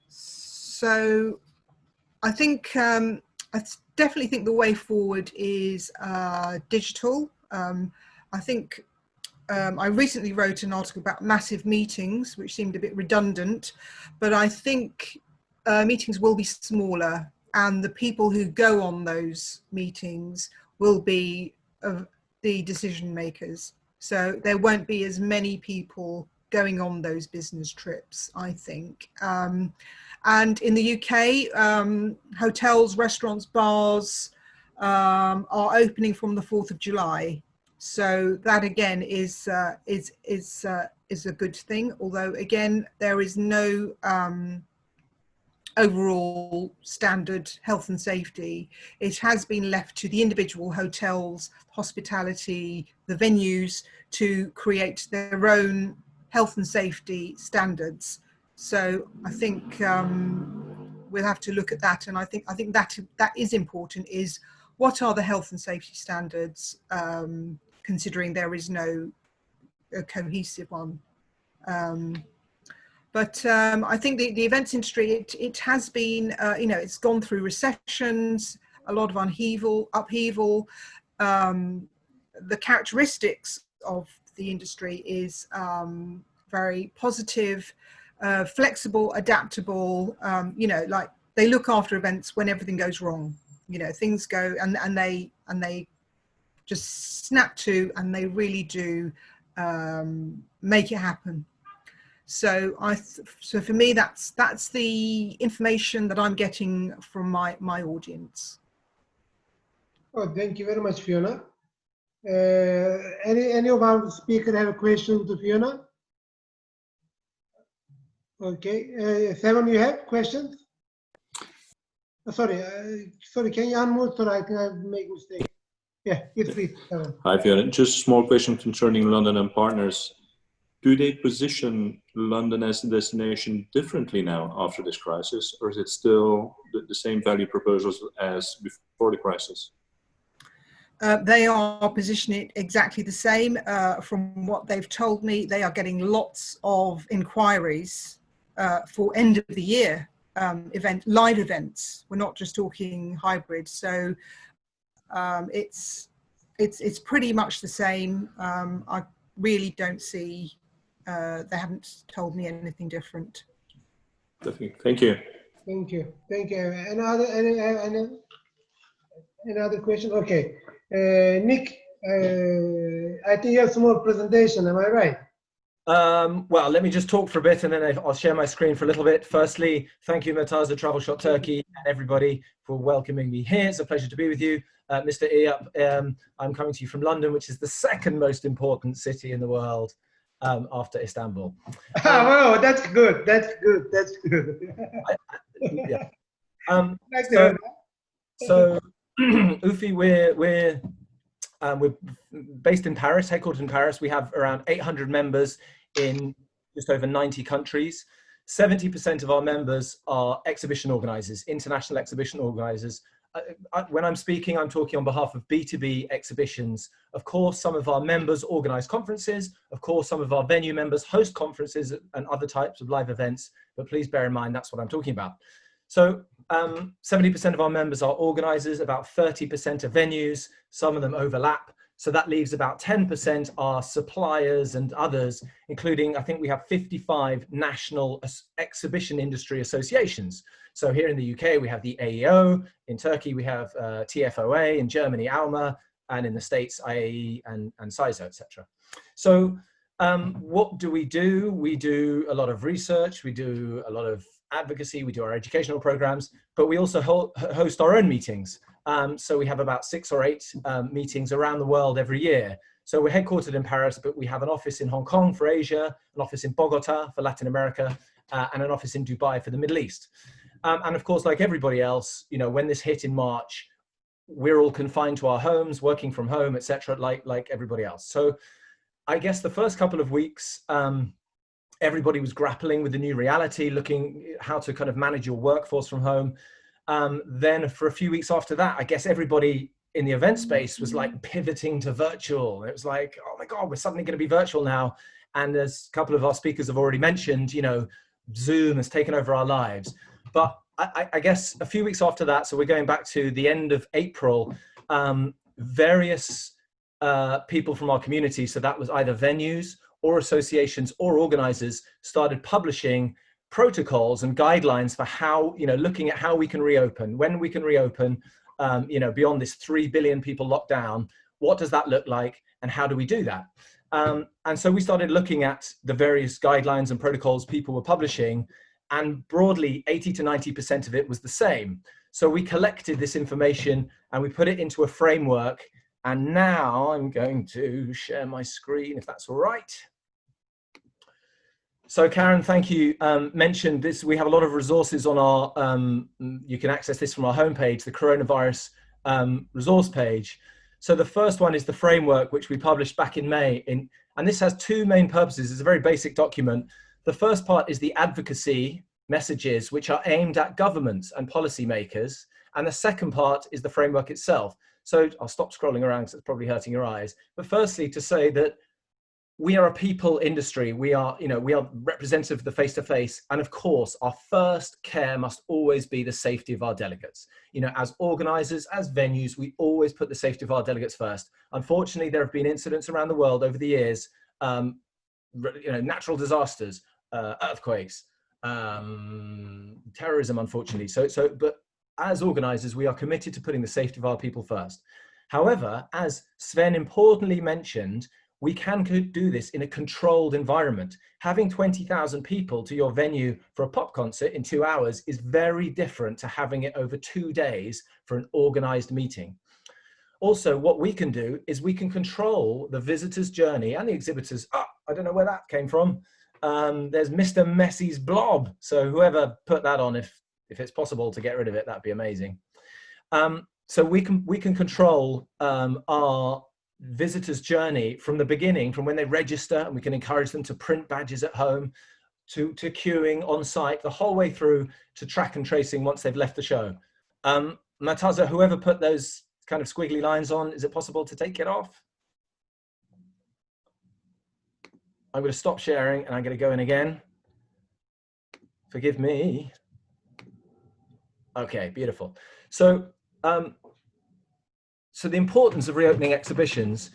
So I think I definitely think the way forward is digital. I think I recently wrote an article about massive meetings, which seemed a bit redundant, but I think meetings will be smaller, and the people who go on those meetings will be the decision makers. So there won't be as many people going on those business trips, I think. And in the UK, hotels, restaurants, bars are opening from the 4th of July. So that again is a good thing. Although again, there is no overall standard health and safety. It has been left to the individual hotels, hospitality, the venues to create their own health and safety standards. So I think we'll have to look at that, and I think that is important. Is what are the health and safety standards, considering there is no cohesive one. But I think the events industry, it has been, you know, it's gone through recessions, a lot of upheaval. The characteristics of the industry is very positive, flexible, adaptable. You know, like they look after events when everything goes wrong. You know, things go and they just snap to, and they really do make it happen. So so for me, that's the information that I'm getting from my audience. Oh, thank you very much, Fiona. Any of our speakers have a question to Fiona? Okay, Seven, you have questions? Sorry, can you unmute so I can make a mistake? Yeah, yes, please, Seven. Hi, Fiona. Just a small question concerning London and partners. Do they position London as a destination differently now after this crisis, or is it still the same value proposals as before the crisis? They are positioning it exactly the same. From what they've told me, they are getting lots of inquiries for end of the year live events. We're not just talking hybrid. So it's pretty much the same. I really don't see. They haven't told me anything different. Definitely. Thank you. Thank you. Thank you. Another question? Okay. Nick, I think you have some more presentation. Am I right? Well, let me just talk for a bit, and then I'll share my screen for a little bit. Firstly, thank you, Murtaza, Travelshop Turkey, and everybody for welcoming me here. It's a pleasure to be with you. Mr. Eyüp, I'm coming to you from London, which is the second most important city in the world after Istanbul. Oh, that's good. That's good. That's good. Yeah. So Ufi, we're based in Paris, headquartered in Paris. We have around 800 members in just over 90 countries. 70% of our members are exhibition organizers, international exhibition organizers. When I'm speaking, I'm talking on behalf of B2B exhibitions. Of course, some of our members organize conferences. Of course, some of our venue members host conferences and other types of live events. But please bear in mind, that's what I'm talking about. So 70% of our members are organizers, about 30% are venues, some of them overlap. So that leaves about 10% are suppliers and others, including, I think we have 55 national exhibition industry associations. So here in the UK, we have the AEO, in Turkey, we have TFOA, in Germany, ALMA, and in the States, IAE and CISO, etc. So what do? We do a lot of research, we do a lot of advocacy, we do our educational programs, but we also host our own meetings. So we have about 6 or 8 meetings around the world every year. So we're headquartered in Paris, but we have an office in Hong Kong for Asia, an office in Bogota for Latin America, and an office in Dubai for the Middle East. And of course, like everybody else, you know, when this hit in March, we're all confined to our homes, working from home, etc., like everybody else. So I guess the first couple of weeks, everybody was grappling with the new reality, looking how to kind of manage your workforce from home. Then for a few weeks after that, I guess everybody in the event space was like pivoting to virtual. It was like, oh my God, we're suddenly going to be virtual now. And as a couple of our speakers have already mentioned, you know, Zoom has taken over our lives. But I guess a few weeks after that, so we're going back to the end of April, various people from our community, so that was either venues or associations or organizers, started publishing protocols and guidelines for how, you know, looking at how we can reopen, when we can reopen, you know, beyond this 3 billion people locked down, what does that look like and how do we do that? And so we started looking at the various guidelines and protocols people were publishing, and broadly 80 to 90% of it was the same. So we collected this information and we put it into a framework. And now I'm going to share my screen, if that's all right. So Karen, thank you. Mentioned this, we have a lot of resources on our, you can access this from our homepage, the coronavirus resource page. So the first one is the framework, which we published back in May. And this has 2 main purposes. It's a very basic document. The first part is the advocacy messages, which are aimed at governments and policymakers. And the second part is the framework itself. So I'll stop scrolling around because it's probably hurting your eyes. But firstly, to say that we are a people industry. We are, you know, we are representative of the face-to-face. And of course, our first care must always be the safety of our delegates. You know, as organizers, as venues, we always put the safety of our delegates first. Unfortunately, there have been incidents around the world over the years, you know, natural disasters, earthquakes, terrorism, unfortunately. But as organizers, we are committed to putting the safety of our people first. However, as Sven importantly mentioned, we can do this in a controlled environment. Having 20,000 people to your venue for a pop concert in 2 hours is very different to having it over 2 days for an organized meeting. Also, what we can do is we can control the visitor's journey and the exhibitors. Oh, I don't know where that came from. There's Mr. Messi's blob. So whoever put that on, if it's possible to get rid of it, that'd be amazing. So we can control our visitors' journey from the beginning, from when they register, and we can encourage them to print badges at home, to queuing on site, the whole way through to track and tracing once they've left the show. Murtaza, whoever put those kind of squiggly lines on, is it possible to take it off? I'm going to stop sharing and I'm going to go in again. Forgive me. Okay, beautiful. So, so the importance of reopening exhibitions.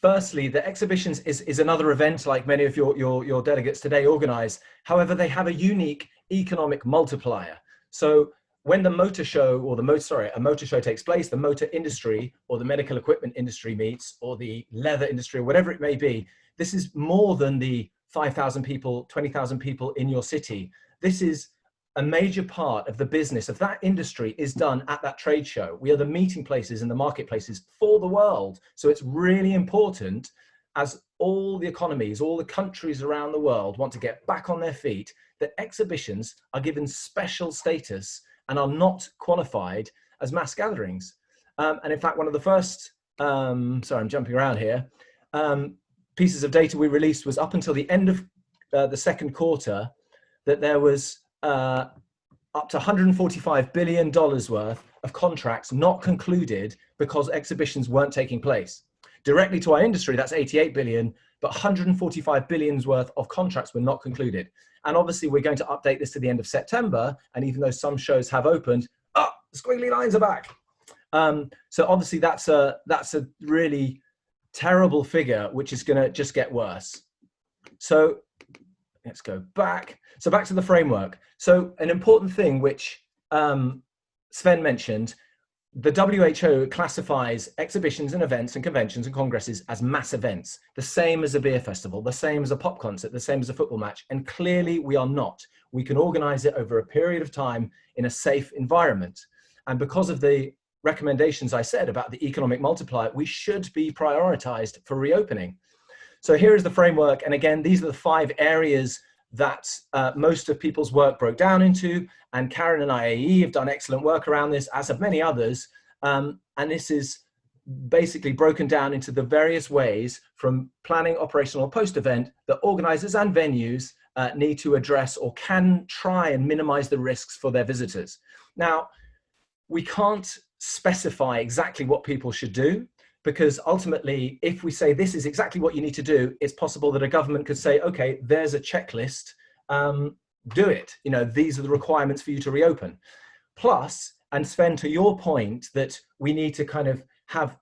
Firstly, the exhibitions is another event like many of your delegates today organize. However, they have a unique economic multiplier. So when the motor show or a motor show takes place, the motor industry or the medical equipment industry meets, or the leather industry, or whatever it may be, this is more than the 5,000 people, 20,000 people in your city. This is a major part of the business of that industry is done at that trade show. We are the meeting places and the marketplaces for the world. So it's really important, as all the economies, all the countries around the world want to get back on their feet, that exhibitions are given special status and are not qualified as mass gatherings. And in fact, one of the first, sorry, I'm jumping around here, pieces of data we released was up until the end of the second quarter, that there was up to $145 billion worth of contracts not concluded because exhibitions weren't taking place. Directly to our industry, that's 88 billion, but 145 billions worth of contracts were not concluded. And obviously we're going to update this to the end of September. And even though some shows have opened, the squiggly lines are back. So obviously that's a really terrible figure, which is going to just get worse. So let's go back. So back to the framework. So an important thing which Sven mentioned, the WHO classifies exhibitions and events and conventions and congresses as mass events, the same as a beer festival, the same as a pop concert, the same as a football match. And clearly we are not. We can organize it over a period of time in a safe environment. And because of the recommendations I said about the economic multiplier, we should be prioritized for reopening. So here is the framework. And again, these are the 5 areas that most of people's work broke down into. And Karen and IAE have done excellent work around this, as have many others. And this is basically broken down into the various ways from planning, operational, post-event that organizers and venues need to address or can try and minimize the risks for their visitors. Now, we can't specify exactly what people should do, because ultimately, if we say this is exactly what you need to do, it's possible that a government could say, okay, there's a checklist, do it. You know, these are the requirements for you to reopen. Plus, and Sven, to your point that we need to kind of have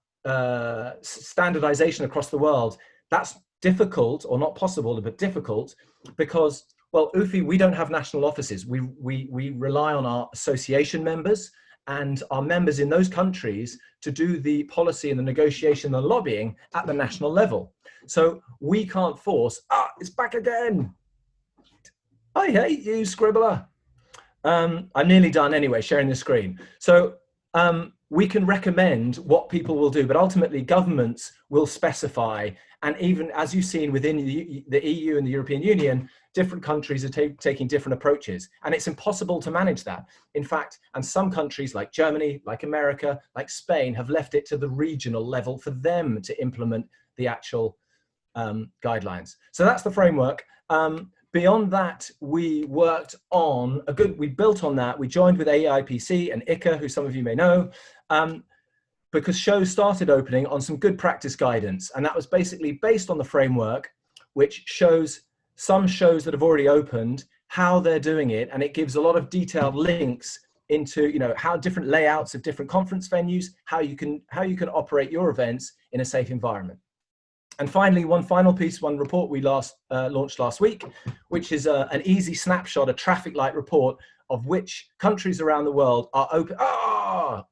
standardization across the world, that's difficult, or not possible, but difficult, because, well, UFI, we don't have national offices. We rely on our association members and our members in those countries to do the policy and the negotiation and lobbying at the national level. So we can't force, it's back again. I hate you, Scribbler. I'm nearly done anyway, sharing the screen. So we can recommend what people will do, but ultimately governments will specify. And even as you've seen within the EU and the European Union, different countries are taking different approaches. And it's impossible to manage that. In fact, and some countries like Germany, like America, like Spain have left it to the regional level for them to implement the actual guidelines. So that's the framework. Beyond that, we worked on we built on that. We joined with AIPC and ICA, who some of you may know, because shows started opening on some good practice guidance. And that was basically based on the framework, which shows some shows that have already opened, how they're doing it. And it gives a lot of detailed links into, you know, how different layouts of different conference venues, how you can operate your events in a safe environment. And finally, one final piece, one report we launched last week, which is an easy snapshot, a traffic light report of which countries around the world are open.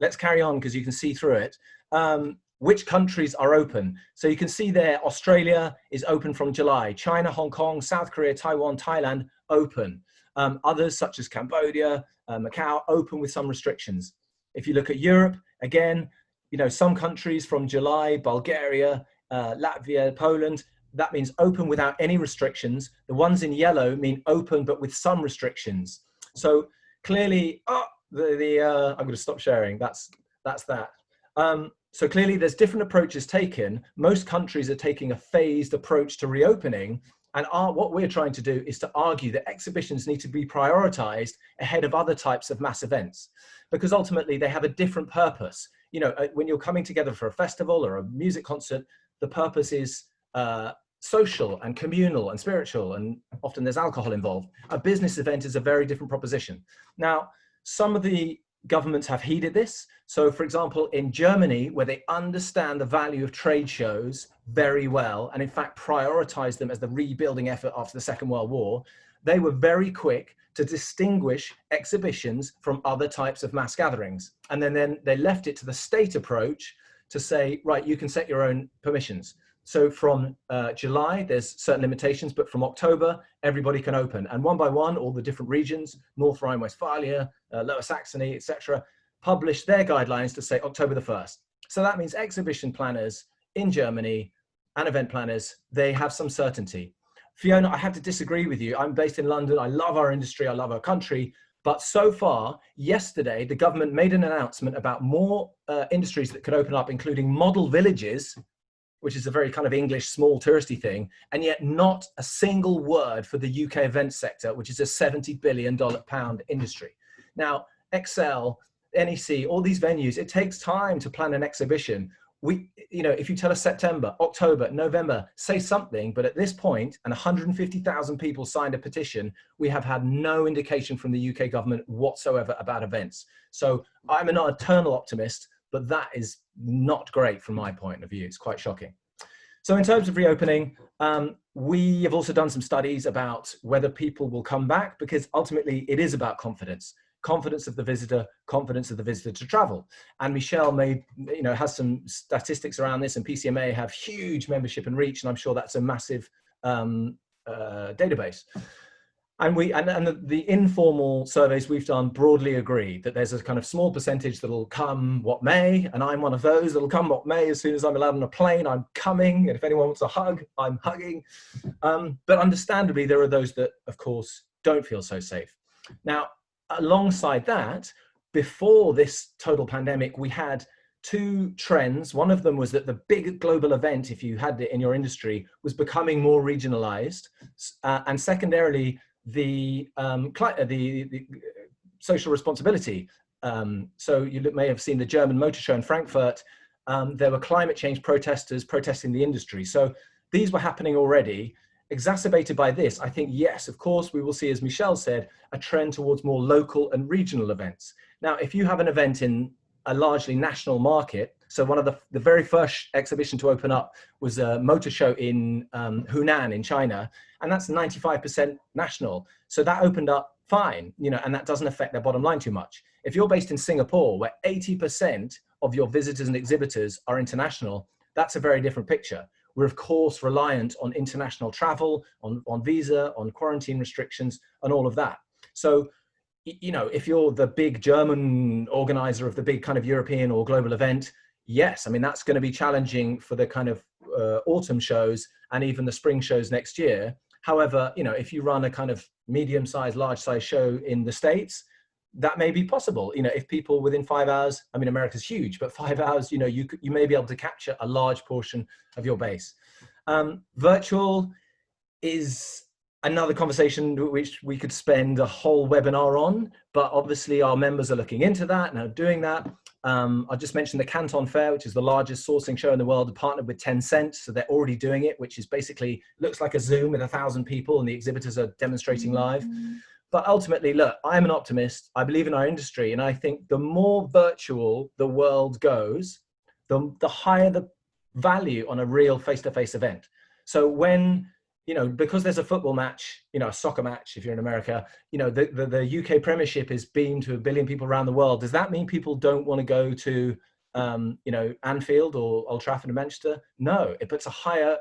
Let's carry on because you can see through it. Which countries are open. So you can see there, Australia is open from July. China, Hong Kong, South Korea, Taiwan, Thailand, open. Others such as Cambodia, Macau, open with some restrictions. If you look at Europe, again, you know, some countries from July, Bulgaria, Latvia, Poland, that means open without any restrictions. The ones in yellow mean open, but with some restrictions. So clearly, I'm going to stop sharing. That's that. So clearly there's different approaches taken. Most countries are taking a phased approach to reopening. And what we're trying to do is to argue that exhibitions need to be prioritized ahead of other types of mass events, because ultimately they have a different purpose. You know, when you're coming together for a festival or a music concert, the purpose is social and communal and spiritual, and often there's alcohol involved. A business event is a very different proposition. Now, some of the governments have heeded this. So for example, in Germany, where they understand the value of trade shows very well, and in fact prioritize them as the rebuilding effort after the Second World War, they were very quick to distinguish exhibitions from other types of mass gatherings. And then they left it to the state approach to say, right, you can set your own permissions. So from July, there's certain limitations, but from October, everybody can open. And one by one, all the different regions, North Rhine-Westphalia, Lower Saxony, etc., publish their guidelines to say October the 1st. So that means exhibition planners in Germany and event planners, they have some certainty. Fiona, I have to disagree with you. I'm based in London. I love our industry. I love our country. But so far, yesterday, the government made an announcement about more industries that could open up, including model villages, which is a very kind of English, small touristy thing, and yet not a single word for the UK event sector, which is a £70 billion industry. Now, Excel, NEC, all these venues, it takes time to plan an exhibition. if you tell us September, October, November, say something, but at this point, and 150,000 people signed a petition, we have had no indication from the UK government whatsoever about events. So I'm an eternal optimist, but that is not great from my point of view. It's quite shocking. So in terms of reopening, we have also done some studies about whether people will come back, because ultimately it is about confidence. Confidence of the visitor to travel. And Michelle has some statistics around this, and PCMA have huge membership and reach, and I'm sure that's a massive database. And the informal surveys we've done broadly agree that there's a kind of small percentage that'll come what may, and I'm one of those that'll come what may. As soon as I'm allowed on a plane, I'm coming, and if anyone wants a hug, I'm hugging. But understandably, there are those that, of course, don't feel so safe. Now, alongside that, before this total pandemic, we had two trends. One of them was that the big global event, if you had it in your industry, was becoming more regionalized. And secondarily, the social responsibility. So you may have seen the German Motor Show in Frankfurt. There were climate change protesters protesting the industry. So these were happening already. Exacerbated by this, I think, yes, of course, we will see, as Michelle said, a trend towards more local and regional events. Now, if you have an event in a largely national market, so one of the very first exhibition to open up was a motor show in Hunan in China, and that's 95% national. So that opened up fine, and that doesn't affect their bottom line too much. If you're based in Singapore, where 80% of your visitors and exhibitors are international, that's a very different picture. We're of course reliant on international travel, on visa, on quarantine restrictions, and all of that. So, if you're the big German organizer of the big kind of European or global event, yes, I mean, that's going to be challenging for the kind of autumn shows and even the spring shows next year. However, if you run a kind of medium-sized, large-sized show in the States, that may be possible. If people within 5 hours, I mean, America's huge, but 5 hours, you may be able to capture a large portion of your base. Virtual is another conversation which we could spend a whole webinar on, but obviously our members are looking into that and are doing that. I just mentioned the Canton Fair, which is the largest sourcing show in the world, partnered with Tencent. So they're already doing it, which is basically looks like a Zoom with 1,000 people and the exhibitors are demonstrating live. But ultimately, look, I'm an optimist. I believe in our industry. And I think the more virtual the world goes, the higher the value on a real face-to-face event. So when, because there's a football match, a soccer match, if you're in America, the UK Premiership is beamed to 1 billion people around the world. Does that mean people don't want to go to, Anfield or Old Trafford in Manchester? No, it puts a higher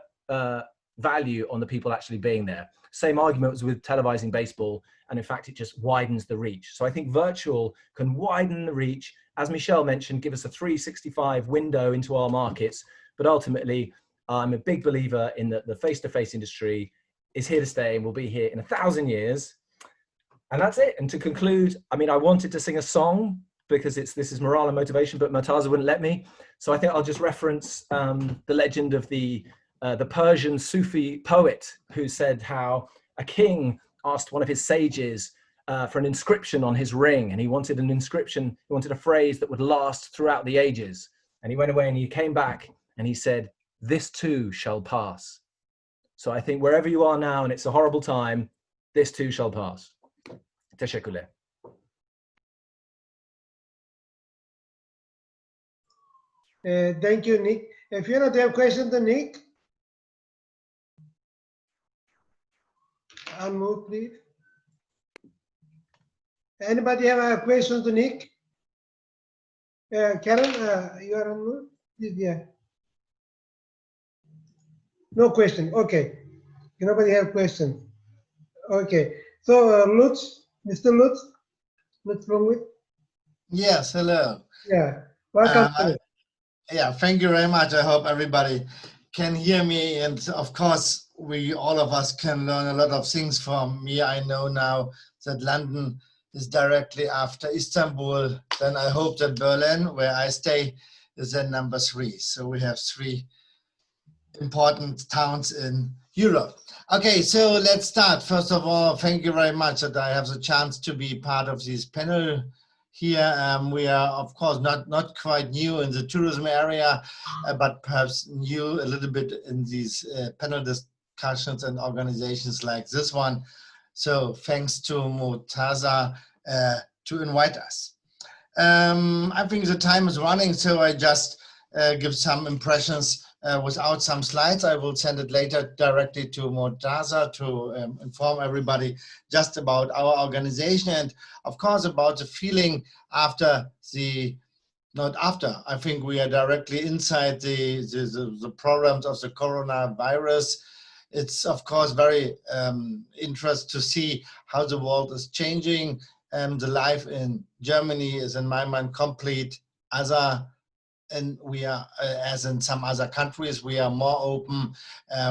value on the people actually being there. Same argument was with televising baseball, and in fact, it just widens the reach. So I think virtual can widen the reach, as Michelle mentioned, give us a 365 window into our markets. But ultimately, I'm a big believer in that the face-to-face industry is here to stay and will be here in 1,000 years. And that's it. And to conclude, I mean, I wanted to sing a song because this is morale and motivation, but Murtaza wouldn't let me. So I think I'll just reference the legend of the Persian Sufi poet who said how a king asked one of his sages for an inscription on his ring, and he wanted an inscription, he wanted a phrase that would last throughout the ages. And he went away and he came back and he said, "This too shall pass." So I think wherever you are now, and it's a horrible time, this too shall pass. Teşekkürler. Thank you, Nick. If you do you have questions to Nick? Unmute, please. Anybody have a question to Nick? Karen, you are unmute? Yeah. No question. Okay. Nobody have question. Okay. So Lutz, Mr. Lutz from with? Yes, hello. Yeah. Welcome. Yeah, thank you very much. I hope everybody can hear me, and of course all of us can learn a lot of things from me. I know now that London is directly after Istanbul. Then I hope that Berlin, where I stay, is then number 3. So we have 3 important towns in Europe. Okay, so let's start. First of all, thank you very much that I have the chance to be part of this panel here. We are, of course, not quite new in the tourism area, but perhaps new a little bit in these panel discussions and organizations like this one. So thanks to Murtaza to invite us. I think the time is running, so I just give some impressions without some slides. I will send it later directly to Murtaza to inform everybody just about our organization and, of course, about the feeling after the, not after, I think we are directly inside the problems of the coronavirus. It's, of course, very interesting to see how the world is changing. The life in Germany is, in my mind, complete other. And we are, as in some other countries, we are more open.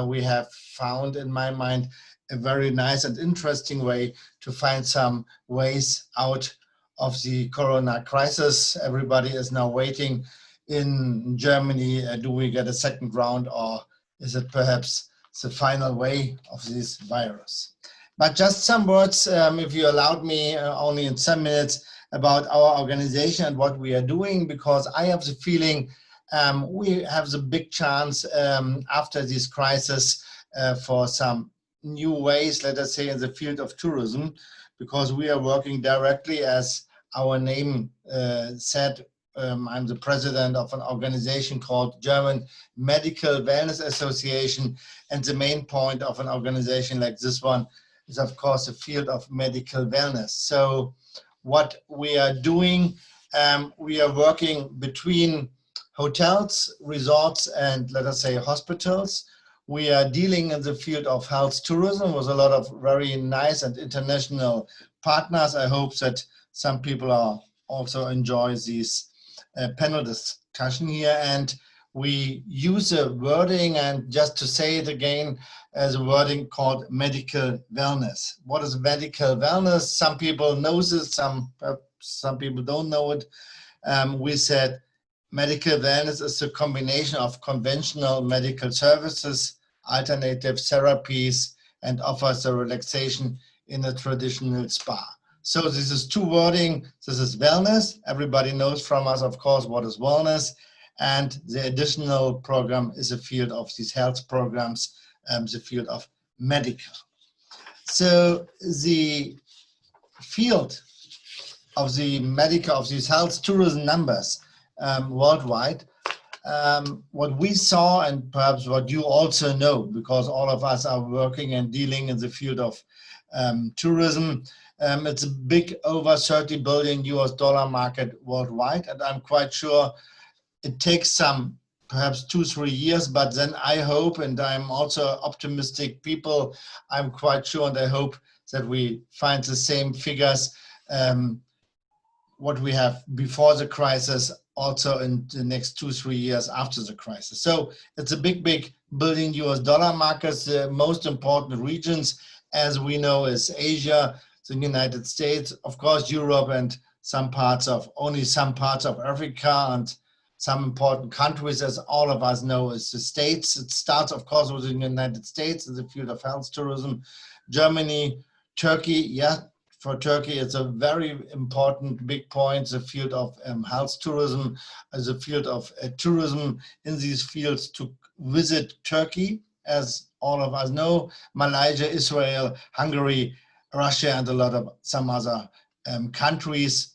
We have found, in my mind, a very nice and interesting way to find some ways out of the corona crisis. Everybody is now waiting in Germany. Do we get a second round, or is it perhaps the final way of this virus? But just some words, if you allowed me, only in some minutes, about our organization and what we are doing, because I have the feeling we have the big chance after this crisis for some new ways, let us say, in the field of tourism, because we are working directly, as our name said. I'm the president of an organization called German Medical Wellness Association, and the main point of an organization like this one is, of course, the field of medical wellness. So what we are doing, we are working between hotels, resorts, and, let us say, hospitals. We are dealing in the field of health tourism with a lot of very nice and international partners. I hope that some people are also enjoy this panel discussion here. And we use a wording, and just to say it again, as a wording called medical wellness. What is medical wellness? Some people know this, some people don't know it. We said medical wellness is a combination of conventional medical services, alternative therapies, and offers a relaxation in a traditional spa. So this is two wording. This is wellness. Everybody knows from us, of course, what is wellness. And the additional program is a field of these health programs, the field of medical. So the field of the medical, of these health tourism numbers worldwide, what we saw, and perhaps what you also know, because all of us are working and dealing in the field of tourism, it's a big, over $30 billion US market worldwide, and I'm quite sure it takes some, perhaps 2-3 years, but then I hope, and I'm also optimistic people, I'm quite sure, and I hope that we find the same figures what we have before the crisis, also in the next 2-3 years after the crisis. So it's a big, big billion US market. The most important regions, as we know, is Asia, the United States, of course, Europe, and some parts of, only some parts of Africa, and some important countries, as all of us know, is the States. It starts, of course, with the United States in the field of health tourism. Germany, Turkey, yeah, for Turkey, it's a very important big point, the field of health tourism, as a field of tourism in these fields to visit Turkey, as all of us know, Malaysia, Israel, Hungary, Russia, and a lot of some other countries.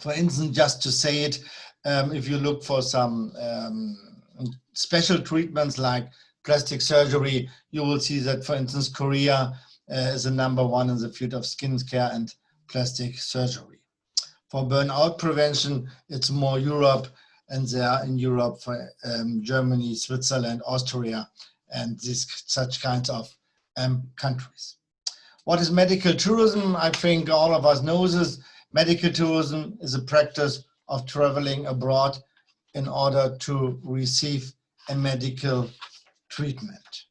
For instance, just to say it, if you look for some special treatments like plastic surgery, you will see that, for instance, Korea is the #1 in the field of skin care and plastic surgery. For burnout prevention, it's more Europe, and there in Europe for Germany, Switzerland, Austria, and these such kinds of countries. What is medical tourism? I think all of us know this. Medical tourism is a practice of traveling abroad in order to receive a medical treatment.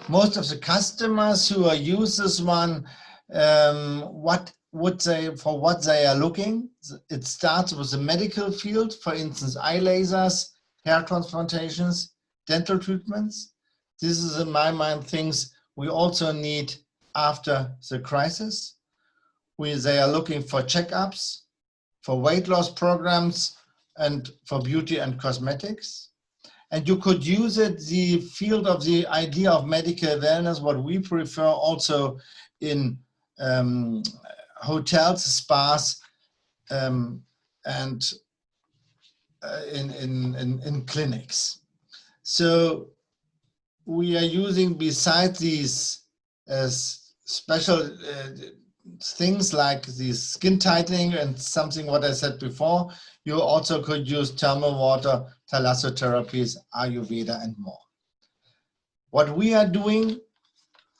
Most of the customers who use this one, what they are looking? It starts with the medical field, for instance, eye lasers, hair transplantations, dental treatments. This is, in my mind, things we also need after the crisis. They are looking for checkups, for weight loss programs, and for beauty and cosmetics. And you could use it, the field of the idea of medical wellness, what we prefer also in hotels, spas, and in clinics. So we are using, besides these special things like the skin tightening and something what I said before, you also could use thermal water, thalassotherapies, Ayurveda, and more. What we are doing,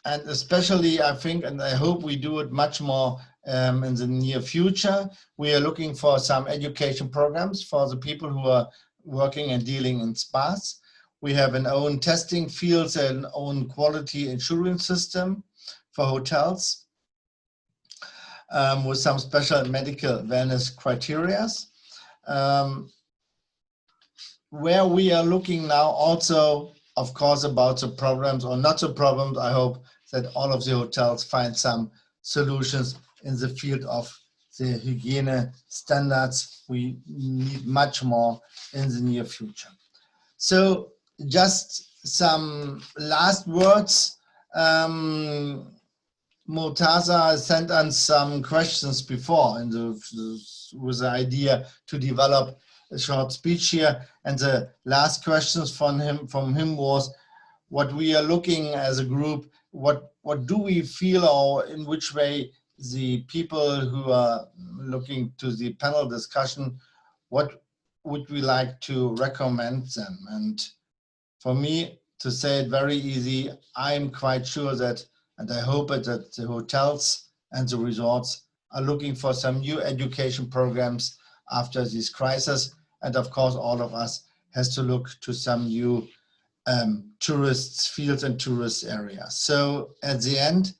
and especially I think, and I hope we do it much more in the near future, we are looking for some education programs for the people who are working and dealing in spas. We have an own testing fields and own quality insurance system for hotels. With some special medical wellness criteria. Where we are looking now also, of course, about the problems or not the problems, I hope that all of the hotels find some solutions in the field of the hygiene standards. We need much more in the near future. So just some last words. Murtaza sent us some questions before with the idea to develop a short speech here. And the last questions from him was what we are looking as a group, what do we feel, or in which way the people who are looking to the panel discussion, what would we like to recommend them? And for me, to say it very easy, I'm quite sure that, and I hope that the hotels and the resorts are looking for some new education programs after this crisis. And of course, all of us has to look to some new tourist fields and tourist areas. So at the end,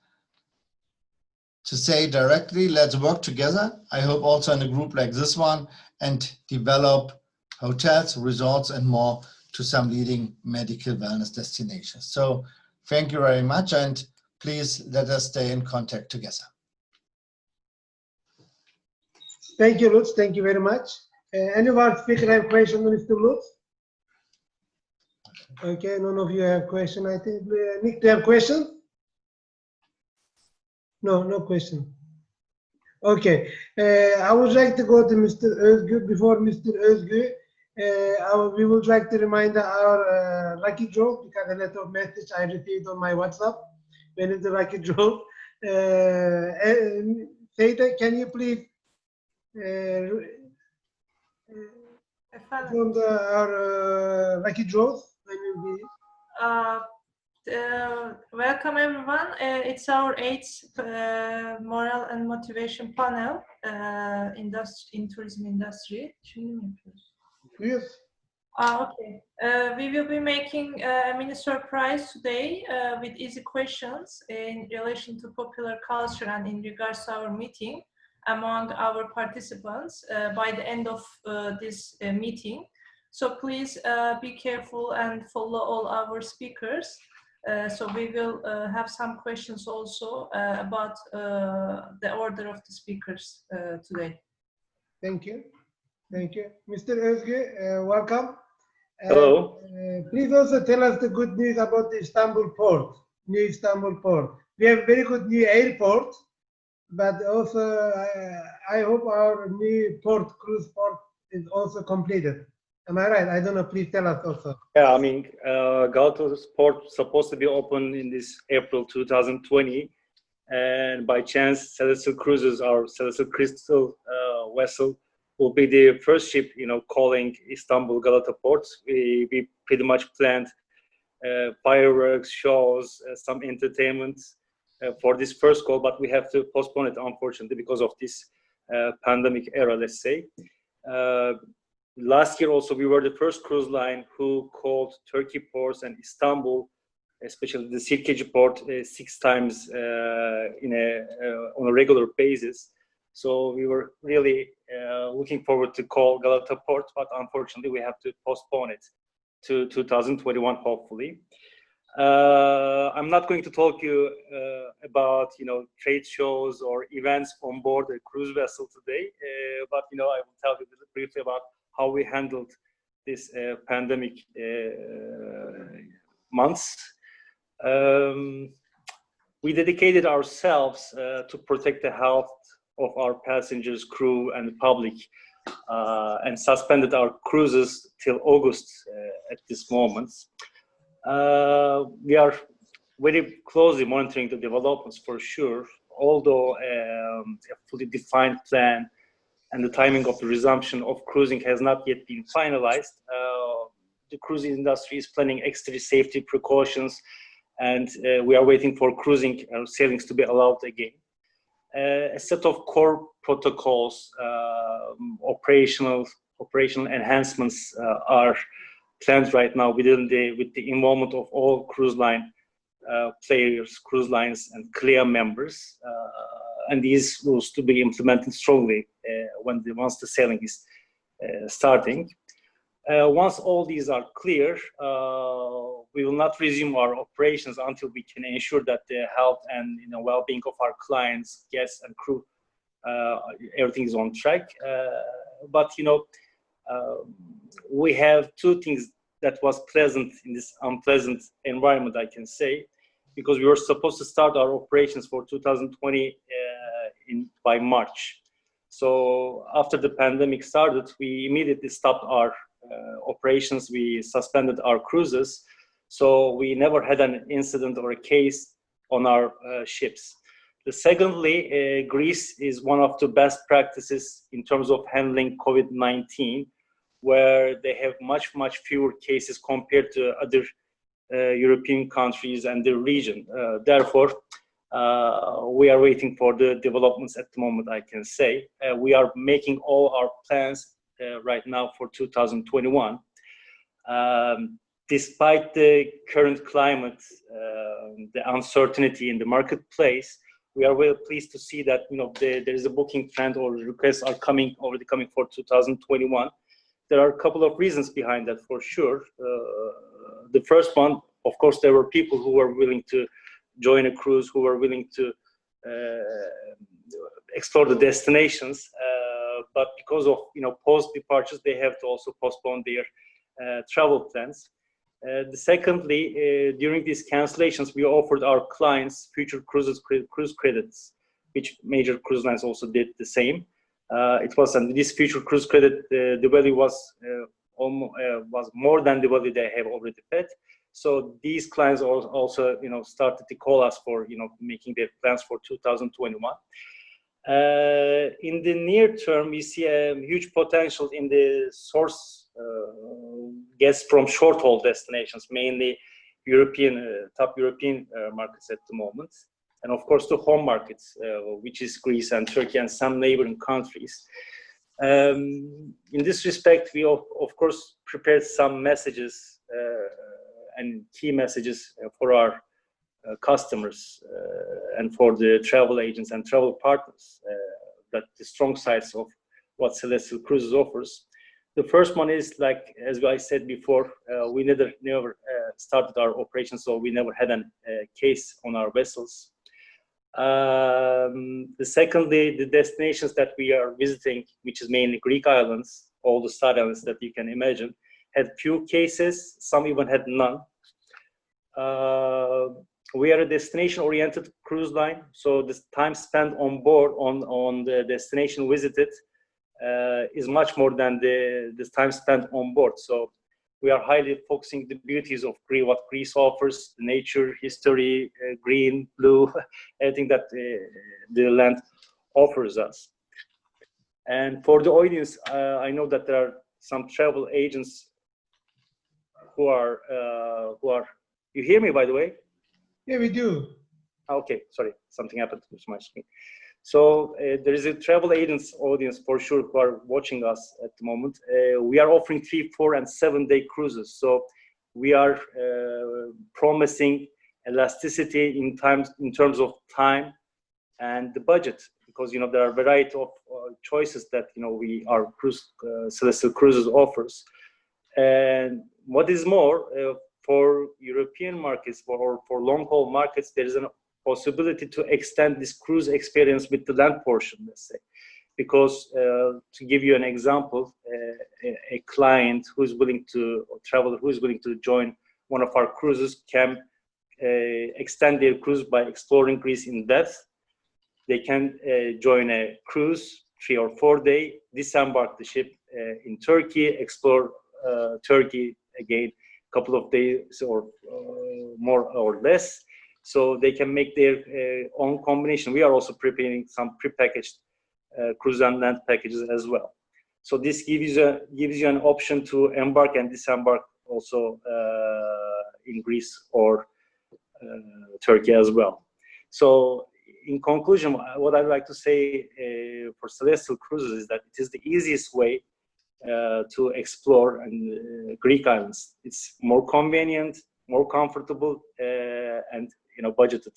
to say directly, let's work together. I hope also in a group like this one, and develop hotels, resorts, and more to some leading medical wellness destinations. So thank you very much, and please let us stay in contact together. Thank you, Lutz. Thank you very much. Anyone speaker have question, Mr. Lutz? Okay, none of you have question. I think Nick, do you have question? No, no question. Okay, I would like to go to Mr. Özgür. Before Mr. Özgür, we would like to remind our lucky draw, because a lot of message I received on my WhatsApp. When is the lucky draw? Seyda, can you please from our lucky draws? When will be? Welcome everyone. It's our 8th Moral and Motivation Panel in tourism industry. Yes. Okay. We will be making a mini surprise today with easy questions in relation to popular culture and in regards to our meeting among our participants by the end of this meeting. So please be careful and follow all our speakers. So we will have some questions also about the order of the speakers today. Thank you. Thank you. Mr. Özgür, welcome. Hello. Please also tell us the good news about the Istanbul port, new Istanbul port. We have very good new airport, but also I hope our new port, cruise port, is also completed. Am I right? I don't know. Please tell us also. Yeah, I mean, Galata's port supposed to be open in this April 2020, and by chance, Celestial Cruises, our Celestial Crystal vessel, will be the first ship, calling Istanbul Galata port. We pretty much planned fireworks, shows, some entertainment for this first call, but we have to postpone it, unfortunately, because of this pandemic era, let's say. Last year also, we were the first cruise line who called Turkey ports and Istanbul, especially the Sirkeci port, 6 times on a regular basis. So we were really looking forward to call Galata port, but unfortunately we have to postpone it to 2021, hopefully. I'm not going to talk you about trade shows or events on board a cruise vessel today, but I will tell you briefly about how we handled this pandemic months. We dedicated ourselves to protect the health of our passengers, crew, and the public, and suspended our cruises till August at this moment. We are very closely monitoring the developments for sure, although a fully defined plan and the timing of the resumption of cruising has not yet been finalized. The cruising industry is planning extra safety precautions, and we are waiting for cruising sailings to be allowed again. A set of core protocols, operational enhancements are planned right now with the involvement of all cruise line players, cruise lines, and CLIA members, and these rules to be implemented strongly once the sailing is starting. Once all these are clear, we will not resume our operations until we can ensure that the health and well-being of our clients, guests, and crew, everything is on track. But we have two things that was pleasant in this unpleasant environment, I can say, because we were supposed to start our operations for 2020 by March. So after the pandemic started, we immediately stopped our operations. We suspended our cruises. So we never had an incident or a case on our ships. Secondly, Greece is one of the best practices in terms of handling COVID-19, where they have much fewer cases compared to other European countries and the region. Therefore, we are waiting for the developments at the moment, I can say. We are making all our plans right now for 2021. Despite the current climate, the uncertainty in the marketplace, we are very pleased to see that there is a booking trend, or requests are already coming for 2021. There are a couple of reasons behind that for sure. The first one, of course, there were people who were willing to join a cruise, who were willing to explore the destinations, but because of post departures, they have to also postpone their travel plans. Secondly, during these cancellations, we offered our clients future cruise credits, which major cruise lines also did the same. It was, and this future cruise credit, the value was more than the value they have already paid. So these clients also started to call us for making their plans for 2021. In the near term, we see a huge potential in the source guests from short-haul destinations, mainly top European markets at the moment, and of course the home markets, which is Greece and Turkey and some neighboring countries. In this respect, we of course prepared some messages and key messages for our customers and for the travel agents and travel partners, that the strong sides of what Celestial Cruises offers. The first one is, like as I said before, we never started our operations, so we never had a case on our vessels. Secondly, the destinations that we are visiting, which is mainly Greek islands, all the side islands that you can imagine, had few cases. Some even had none. We are a destination-oriented cruise line, so the time spent on board on the destination visited is much more than the time spent on board. So we are highly focusing the beauties of Greece, what Greece offers, the nature, history, green, blue, everything that the land offers us. And for the audience, I know that there are some travel agents who are, you hear me, by the way? Yeah, we do. Okay, sorry, something happened to my screen. So there is a travel agents audience for sure who are watching us at the moment. We are offering 3, 4, and 7-day cruises. So we are promising elasticity in terms of time and the budget, because there are a variety of choices that Celestial Cruises offers. And what is more, for European markets or for long-haul markets, there is a possibility to extend this cruise experience with the land portion, let's say. Because to give you an example, a client who's willing to, or traveler who is willing to join one of our cruises can extend their cruise by exploring Greece in depth. They can join a cruise, 3 or 4 day, disembark the ship in Turkey, explore Turkey again, a couple of days or more or less. So they can make their own combination. We are also preparing some prepackaged cruise and land packages as well. So this gives you an option to embark and disembark also in Greece or Turkey as well. So in conclusion, what I'd like to say for Celestial Cruises is that it is the easiest way to explore Greek islands. It's more convenient, more comfortable, and budgeted.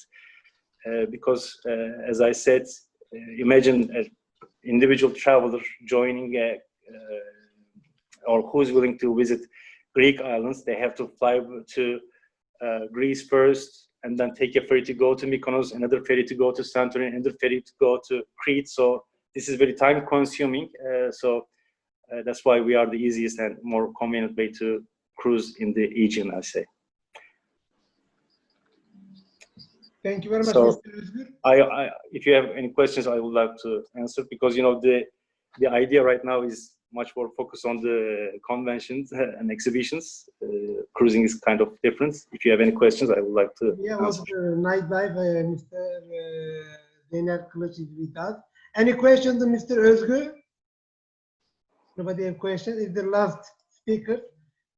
Because as I said, imagine an individual traveler joining or who's willing to visit Greek islands. They have to fly to Greece first, and then take a ferry to go to Mykonos, another ferry to go to Santorini, another ferry to go to Crete. So this is very time consuming. That's why we are the easiest and more convenient way to cruise in the Aegean, I say. Thank you very much, So Mr. Özgür. if you have any questions, I would like to answer, because the idea right now is much more focused on the conventions and exhibitions. Cruising is kind of different. If you have any questions, I would like to Yeah, answer. also nightlife, Mr. Zeynel Kılıç is with us. Any questions, Mr. Özgür? Nobody have questions? Is the last speaker,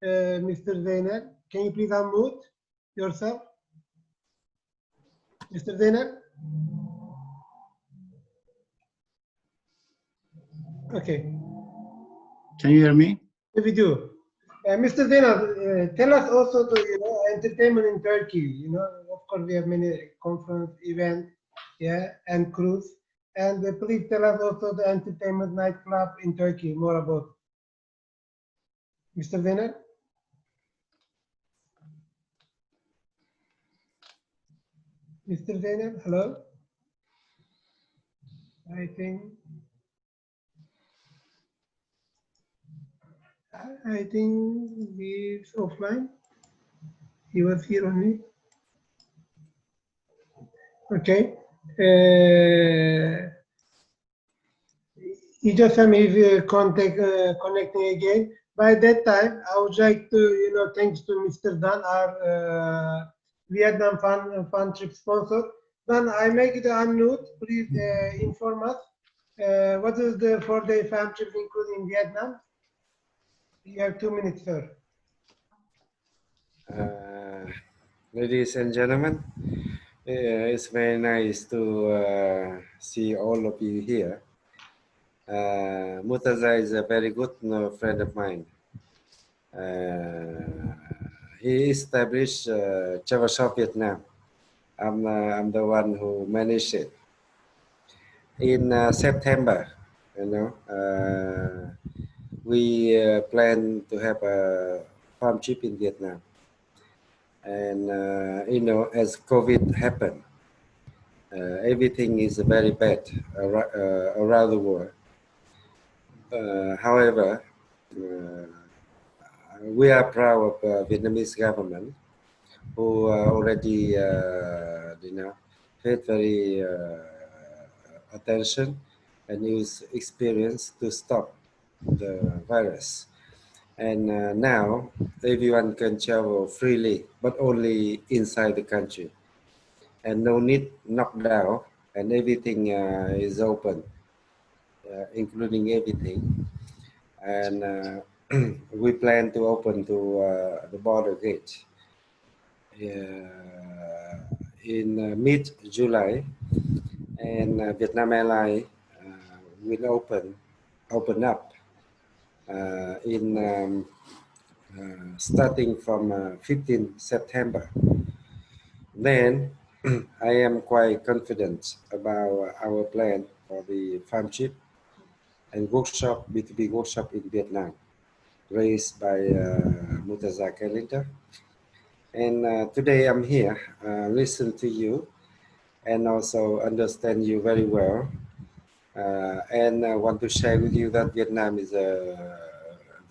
Mr. Zeynel? Can you please unmute yourself? Mr. Zeynel? Okay. Can you hear me? We do. Mr. Zeynel, tell us also the entertainment in Turkey. Of course, we have many conference events, yeah, and cruise. And please tell us also the entertainment nightclub in Turkey, more about. Mr. Zeynel? Mr. Zeynel, hello? I think he's offline. He was here only. Okay. He just is connecting again. By that time, I would like to, thanks to Mr. Dan, our Vietnam fun trip sponsor. Dan, I make it unmute. Please inform us. What is the 4-day fun trip including Vietnam? You have 2 minutes, sir. Ladies and gentlemen, it's very nice to see all of you here. Murtaza is a very good friend of mine. He established Travelshop Vietnam. I'm the one who managed it. In September, we plan to have a farm trip in Vietnam. And, as COVID happened, everything is very bad around the world. However, we are proud of the Vietnamese government who already, paid very attention and use experience to stop the virus. And now everyone can travel freely, but only inside the country. And no need knockdown, and everything is open, including everything. And we plan to open to the border gate in mid-July, and Vietnam Airlines will open up in starting from 15 September. Then I am quite confident about our plan for the farm trip and workshop, B2B workshop in Vietnam, raised by Murtaza Kalender. And today I'm here, listen to you and also understand you very well. And I want to share with you that Vietnam is a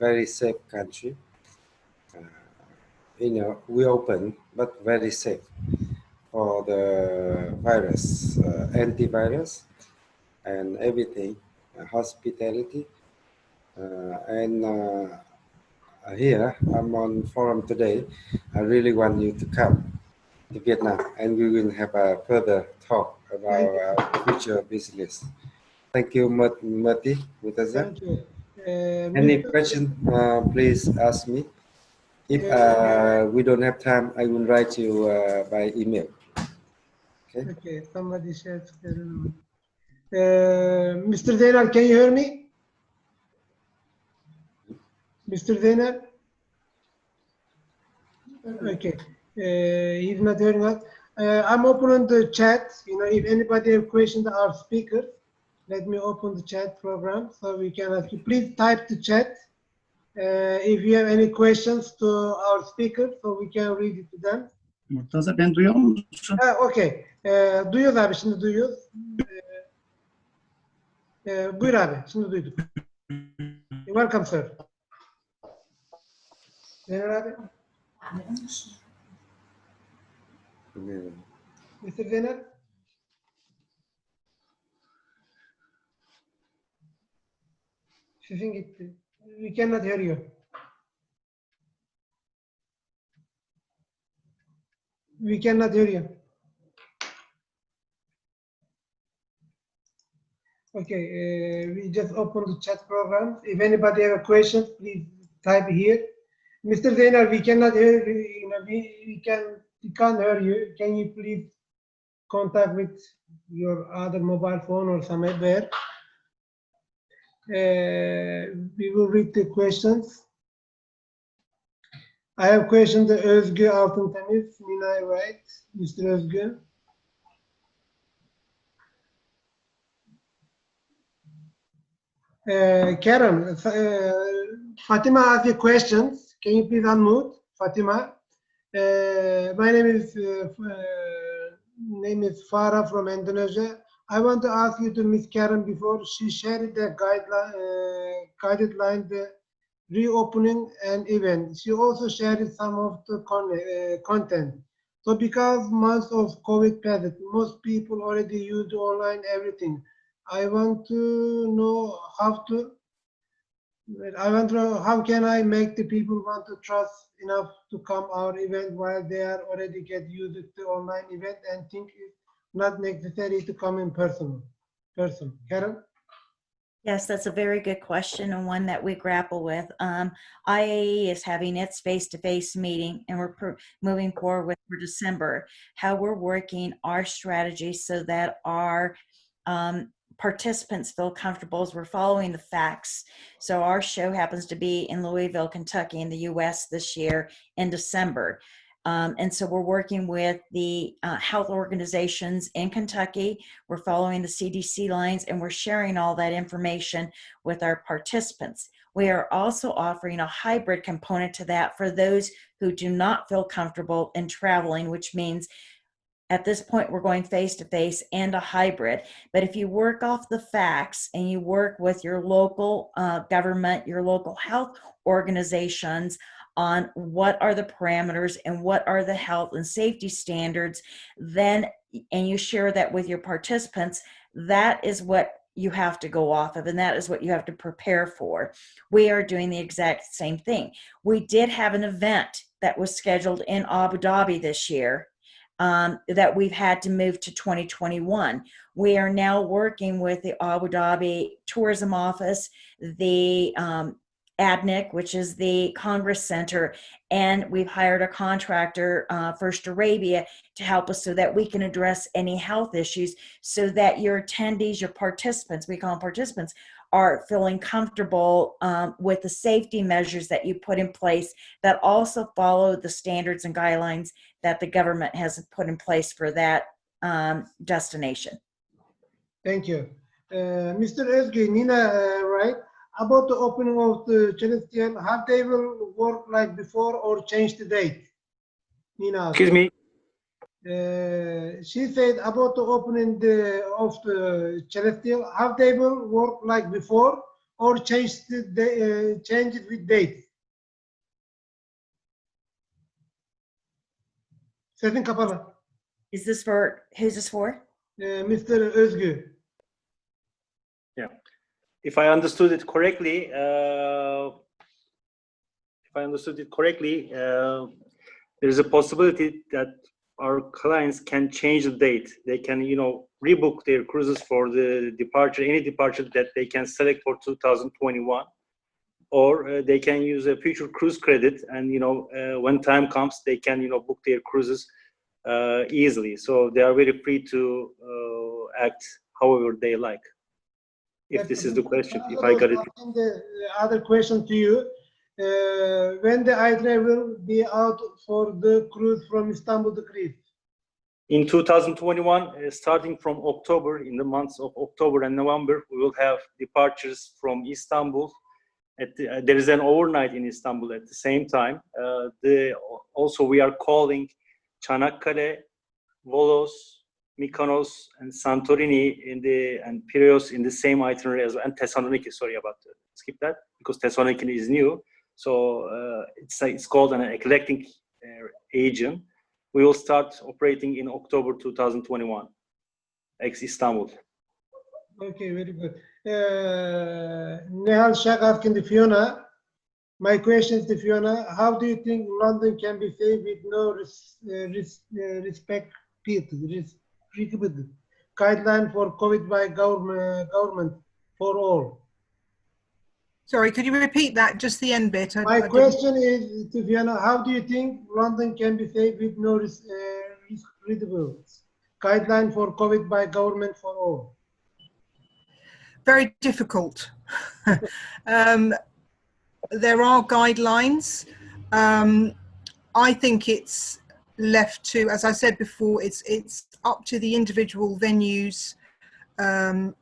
very safe country. You know, we open, but very safe for the virus, antivirus and everything, hospitality. And here, I'm on forum today. I really want you to come to Vietnam and we will have a further talk about our future business. Thank you, Murtaza. Thank you. Any question, please ask me. If we don't have time, I will write you by email. Okay. Okay, somebody said, Mr. Zainal, can you hear me? Mr. Zainal? Okay, he's not hearing us. I'm opening the chat. You know, if anybody have questions to our speaker, let me open the chat program so we can ask you. Please type the chat if you have any questions to our speaker so we can read it to them. Murtaza, ben duyuyor musun? Okay. Duyuyoruz abi, şimdi duyuyoruz. Buyur abi, şimdi duyduk. Welcome sir. Zeynel abi. Mr. Zeynel. Sesin gitti. We cannot hear you. We cannot hear you. Okay, we just opened the chat program. If anybody have a question, please type here. Mr. Zainal, we cannot hear you. You know, we can't hear you. Can you please contact with your other mobile phone or somewhere? We will read the questions. I have questioned the Özgü Altıntemiz, Nina Wright, Mr. Özgü. Karen, Fatima asked you questions. Can you please unmute, Fatima? My name is Farah from Indonesia. I want to ask you to Miss Karen before she shared the guided line, the reopening and event. She also shared some of the content. So because months of COVID passed, most people already use online everything. I want to know how can I make the people want to trust enough to come our event while they are already get used to the online event and think it's not necessary to come in person. Karen? Yes, that's a very good question and one that we grapple with. IAE is having its face-to-face meeting and we're moving forward for December. How we're working our strategy so that our participants feel comfortable as we're following the facts. So our show happens to be in Louisville, Kentucky in the US this year in December. And so we're working with the health organizations in Kentucky. We're following the CDC lines and we're sharing all that information with our participants. We are also offering a hybrid component to that for those who do not feel comfortable in traveling, which means at this point, we're going face-to-face and a hybrid. But if you work off the facts and you work with your local government, your local health organizations on what are the parameters and what are the health and safety standards, then, and you share that with your participants, that is what you have to go off of, and that is what you have to prepare for. We are doing the exact same thing. We did have an event that was scheduled in Abu Dhabi this year, that we've had to move to 2021. We are now working with the Abu Dhabi Tourism Office, the ADNIC, which is the Congress Center, and we've hired a contractor, First Arabia, to help us so that we can address any health issues so that your attendees, your participants, we call them participants, are feeling comfortable with the safety measures that you put in place that also follow the standards and guidelines that the government has put in place for that destination. Thank you. Mr. Özgü, Nina, right? About the opening of the Celestial, how they will work like before or change the date? Nina. Excuse me. She said about the opening of the Celestial, how they will work like before or change change it with date. Sesin kapalı. Is this for, who's this for? Mr. Özgü. Yeah. If I understood it correctly, there is a possibility that our clients can change the date. They can, rebook their cruises for the departure, any departure that they can select for 2021, or they can use a future cruise credit, and when time comes, they can, book their cruises easily. So they are very free to act however they like. If this is the question, if I got it. The other question to you. When the iTravel will be out for the cruise from Istanbul to Crete? In 2021, starting from October, in the months of October and November, we will have departures from Istanbul. There is an overnight in Istanbul at the same time. Also, we are calling Çanakkale, Volos, Mykonos, and Santorini and Piraeus in the same itinerary as well, and Thessaloniki. Sorry about that. Skip that because Thessaloniki is new. So it's called an eclectic agent. We will start operating in October 2021, ex-Istanbul. Okay, very good. Nehal Shak asking the Fiona. My question is to Fiona. How do you think London can be safe with no guideline for COVID by government for all? Sorry, could you repeat that, just the end bit? My question is to Fiona, how do you think London can be safe with no guideline for COVID by government for all? Very difficult. There are guidelines. I think it's left to, as I said before, it's up to the individual venues and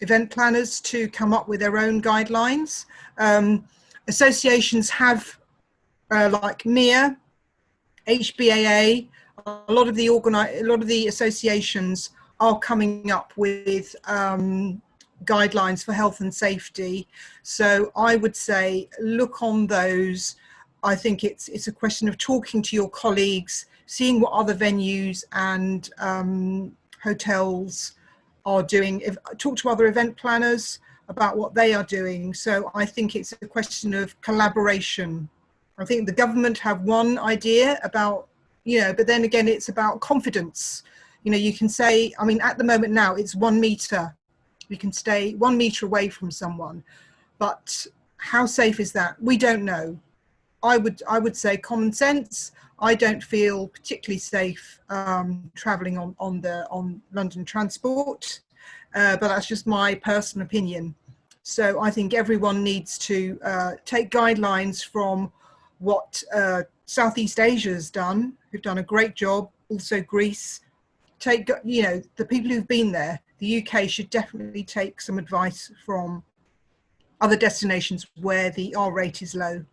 event planners to come up with their own guidelines. Associations have, like MIA, HBAA, a lot of the associations are coming up with guidelines for health and safety. So I would say look on those. I think it's a question of talking to your colleagues, seeing what other venues and hotels are doing. Talk to other event planners about what they are doing. So I think it's a question of collaboration. I think the government have one idea about, but then again, it's about confidence. You can say, I mean, at the moment now, it's 1 meter. You can stay 1 meter away from someone, but how safe is that? We don't know. I would say common sense. I don't feel particularly safe traveling on London transport, but that's just my personal opinion. So I think everyone needs to take guidelines from what Southeast Asia has done, who've done a great job. Also Greece. Take, the people who've been there. The UK should definitely take some advice from other destinations where the R rate is low.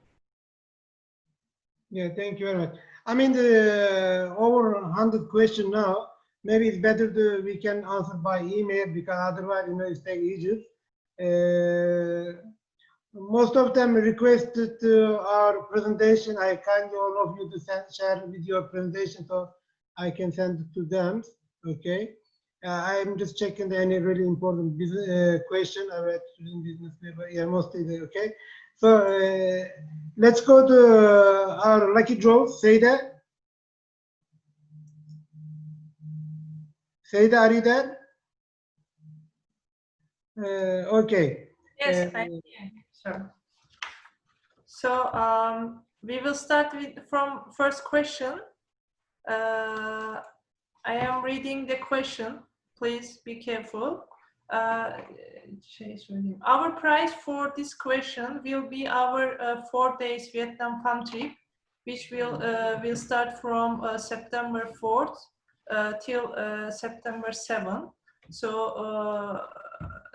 Yeah, thank you very much. I mean, the over 100 question now. Maybe it's better we can answer by email, because otherwise, it's take ages. Most of them requested our presentation. I kindly all of you to share with your presentation so I can send it to them. Okay. I'm just checking any really important business question about business paper. Yeah, mostly okay. So let's go to our lucky draw. Seyda. Seyda, are you there? Okay. Yes, I'm here. Sure. So we will start from first question. I am reading the question. Please be careful. Our price for this question will be our 4 days Vietnam farm trip, which will start from September 4th till September 7th. So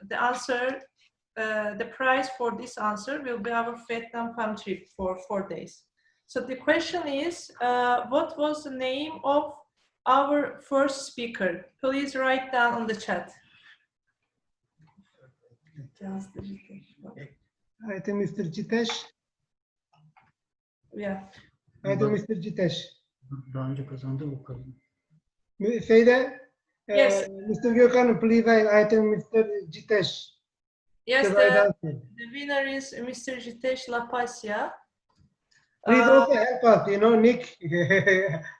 the price for this answer will be our Vietnam farm trip for 4 days. So the question is, what was the name of our first speaker? Please write down on the chat. I think Mr. Jitesh. Yeah. I think Mr. Jitesh. Daha önce kazandı o kadın. Say that. Yes. Mr. Gökhan, please, I think Mr. Jitesh. Yes, the right the answer. winner is Mr. Jitesh Lapasya. Please also help us, you know, Nick.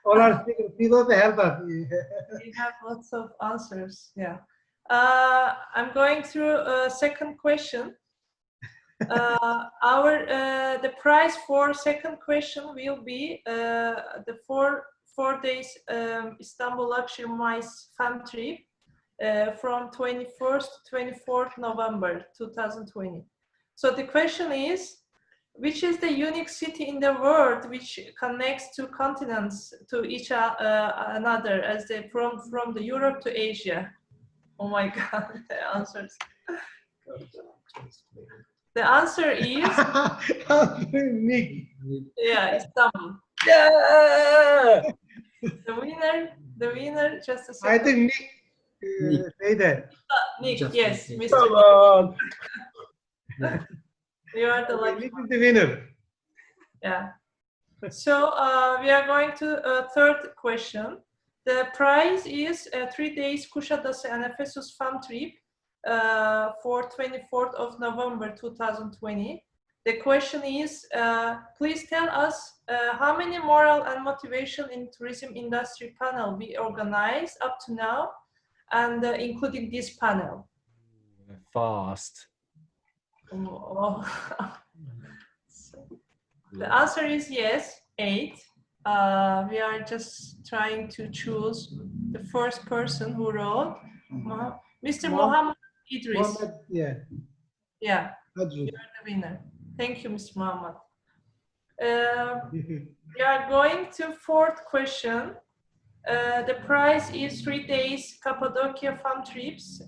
All our speakers, please also help us. We have lots of answers. Yeah. I'm going through a second question. The price for second question will be the four days Istanbul Luxury Mice Fam Trip from 21st to 24th November 2020. So the question is, which is the unique city in the world which connects two continents to each another, as they from the Europe to Asia? Oh my God, the answers. The answer is Nick. Yeah, Istanbul. Yeah. The winner. Just a second. I think Nick. Say that. Nick, Just yes, Nick. Mr. Come on. You are the Okay, lucky Nick one. is the winner. Yeah. So we are going to third question. The prize is 3 days Kuşadası and Ephesus Fam Trip for 24th of November 2020. The question is, please tell us how many moral and motivation in tourism industry panel we organized up to now, and including this panel. Fast. Oh. The answer is yes, 8. We are just trying to choose the first person who wrote. Mr. Mohammed Idris. Mohammed, yeah. Yeah, Adri. you are the winner. Thank you, Mr. Mohammed. We are going to fourth question. The prize is 3 days Cappadocia Fam Trips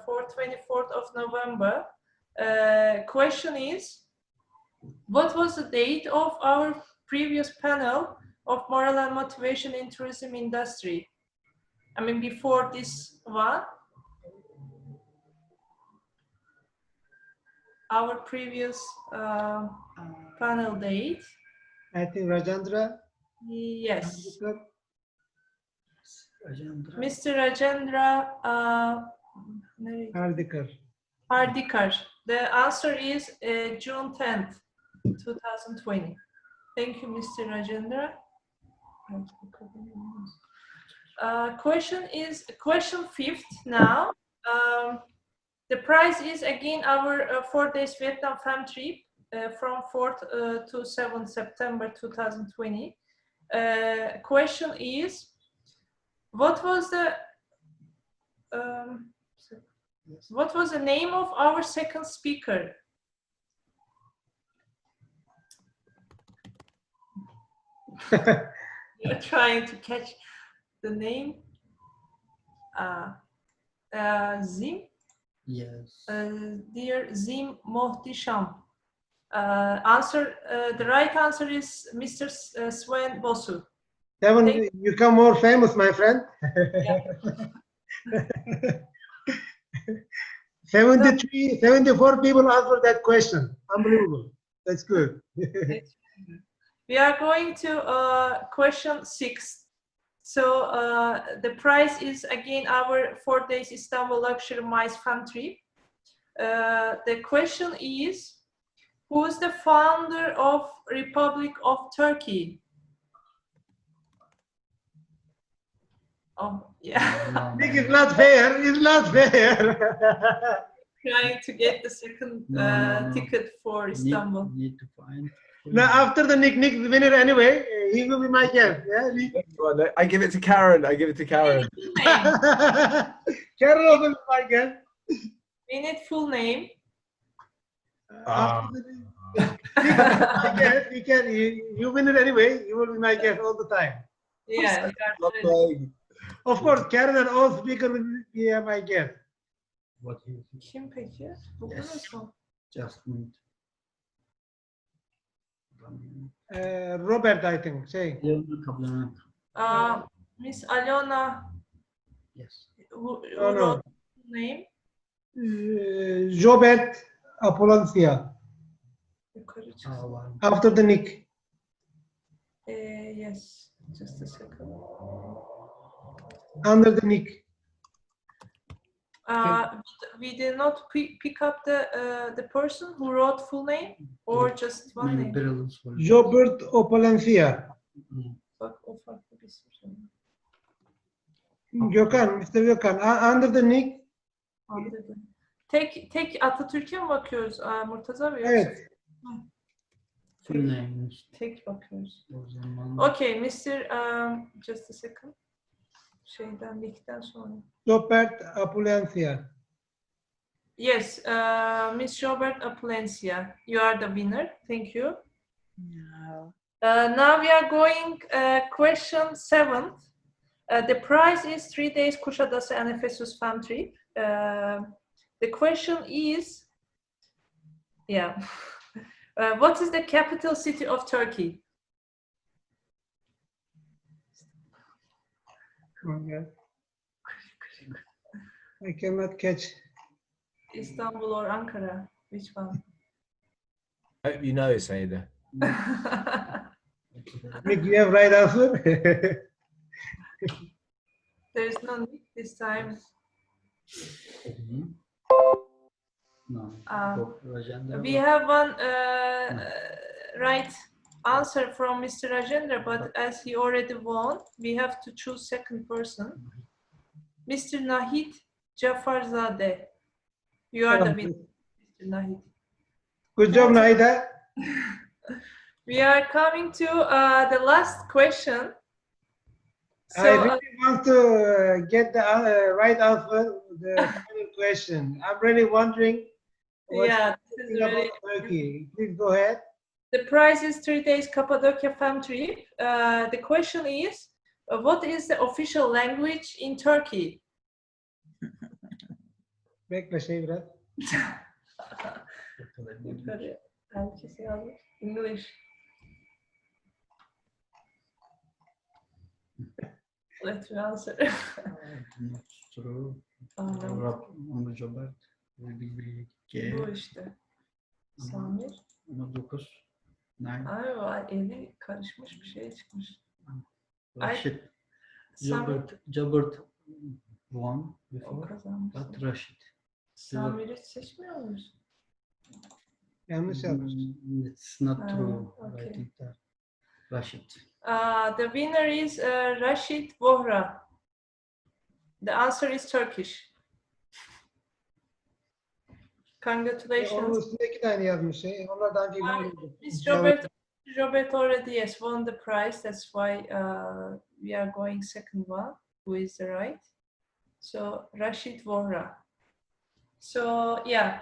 for 24th of November. Question is, what was the date of our previous panel of moral and motivation in tourism industry? I mean, before this one, our previous panel date. I think Rajendra. Yes. Rajendra. Mr. Rajendra Hardikar. The answer is June 10th, 2020. Thank you, Mr. Rajendra. Question fifth now. The prize is again our 4 days Vietnam Fam Trip from 4th to 7th September 2020. Question is, what was the name of our second speaker? You're trying to catch the name. Zim? Yes. Dear Zim Mohtisham. The right answer is Mr. Sven Bosu. Seven, you become more famous, my friend. Yeah. 74 people answered that question. Unbelievable. That's good. We are going to question 6. So the prize is again our 4 days Istanbul Luxury Mice Fam Trip. The question is, who is the founder of Republic of Turkey? Oh, yeah. Nick, it's not fair. It's not fair. Trying to get the second ticket for Istanbul. Need to find. Now, after the Nick's the winner anyway, he will be my guest. Yeah, I give it to Karen. I give it to Karen. Karen will be my guest. We need full name. You win it anyway. You will be my guest all the time. Yeah. Of course, Karen and all speakers will be my guest. What is it? Kim peki? Yes. Just need. Robert, I think. Say. Miss Alona, Yes. who No, wrote the name? Jobert Apolancia. After the nick. Yes, just a second. Under the nick. We did not pick up the person who wrote full name or just one name. Jobert Apolancia. Gökhan, Mr. Gökhan. Under the nick. Anladım. Tek Atatürk'e mi bakıyoruz Murtaza Bey? Evet. Full name. Tek bakıyoruz. O zaman Okay, Mr. Just a second. Nick'ten sonra. Jobert Apolancia. Yes, Miss Robert Apalencia, you are the winner. Thank you. No. Now we are going question 7. The prize is 3 days Kuşadası and Ephesus fam trip. The question is, what is the capital city of Turkey? Okay. I cannot catch. Istanbul or Ankara? Which one? I hope you know, Saida. Nick, you have right answer? There's no Nick this time. no. We have one right answer from Mr. Rajendra, but as he already won, we have to choose second person. Mr. Nahid Jafarzadeh. You are the winner, Mr. Nahid. Good job, Naida. We are coming to the last question. So, I really want to get the right answer, the final question. I'm really wondering yeah, this is about Turkey. Please go ahead. The prize is 3 days Cappadocia fam trip. The question is, what is the official language in Turkey? Bekle şey biraz. English. Let's answer. True. Jobert. Bu işte. Samir. 9. Ay, eli karışmış bir şey çıkmış. Rashid. Samir. Jobert won before, Kazanmış. but Rashid. Samir'i seçmiyor musun? Yanlış yapmış. It's not true. Okay. I think that Rashid. The winner is Rashid Vohra. The answer is Turkish. Congratulations. Onun üstünde 2 tane yazmış şey. Onlar daha önce Miss Robert already won the prize. That's why we are going second one. Who is the right? So Rashid Vohra. So yeah,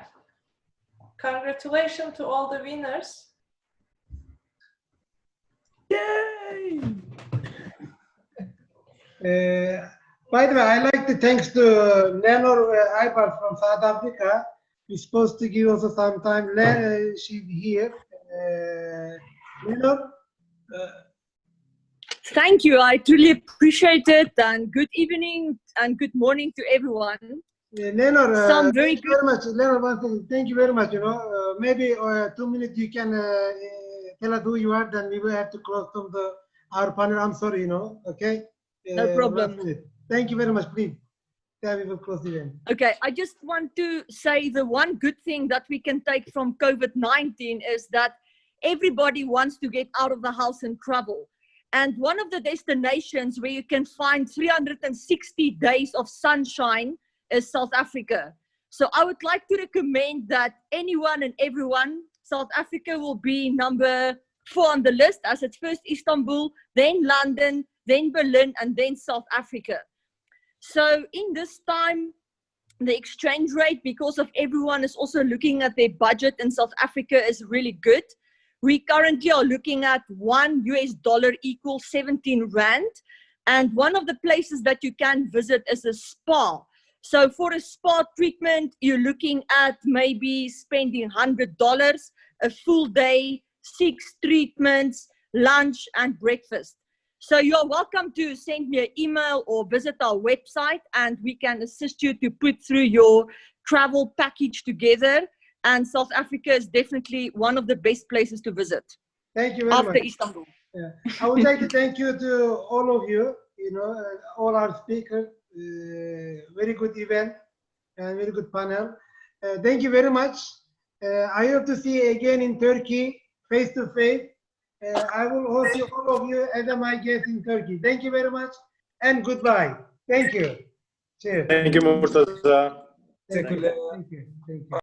congratulations to all the winners. Yay! By the way, I like to thanks to Lenor Ibar from South Africa. He's supposed to give us some time. She's here. Lenor. Thank you. I truly appreciate it. And good evening and good morning to everyone. Lenor, Some very thank you very much. Lenor, one thing, thank you very much. You know, maybe 2 minutes you can tell us who you are. Then we will have to close from our panel. I'm sorry, you know. Okay. No problem. Thank you very much. Please. Yeah, we will close the event. Okay, I just want to say the one good thing that we can take from COVID-19 is that everybody wants to get out of the house and travel. And one of the destinations where you can find 360 days of sunshine is South Africa. So I would like to recommend that anyone and everyone, South Africa will be number 4 on the list, as it's first Istanbul, then London, then Berlin, and then South Africa. So in this time, the exchange rate, because of everyone is also looking at their budget in South Africa, is really good. We currently are looking at $1 equals 17 Rand. And one of the places that you can visit is a spa. So for a spa treatment, you're looking at maybe spending $100, a full day 6 treatments, lunch, and breakfast. So you're welcome to send me an email or visit our website, and we can assist you to put through your travel package together. And South Africa is definitely one of the best places to visit. Thank you very after much. Istanbul. Yeah. I would like to thank you to all of you, all our speakers. Very good event and very good panel. Thank you very much. I hope to see you again in Turkey, face to face. I will host you, all of you, as my guest in Turkey. Thank you very much and goodbye. Thank you. Cheers. Thank you, Murtaza. Thank you. Thank you. Thank you.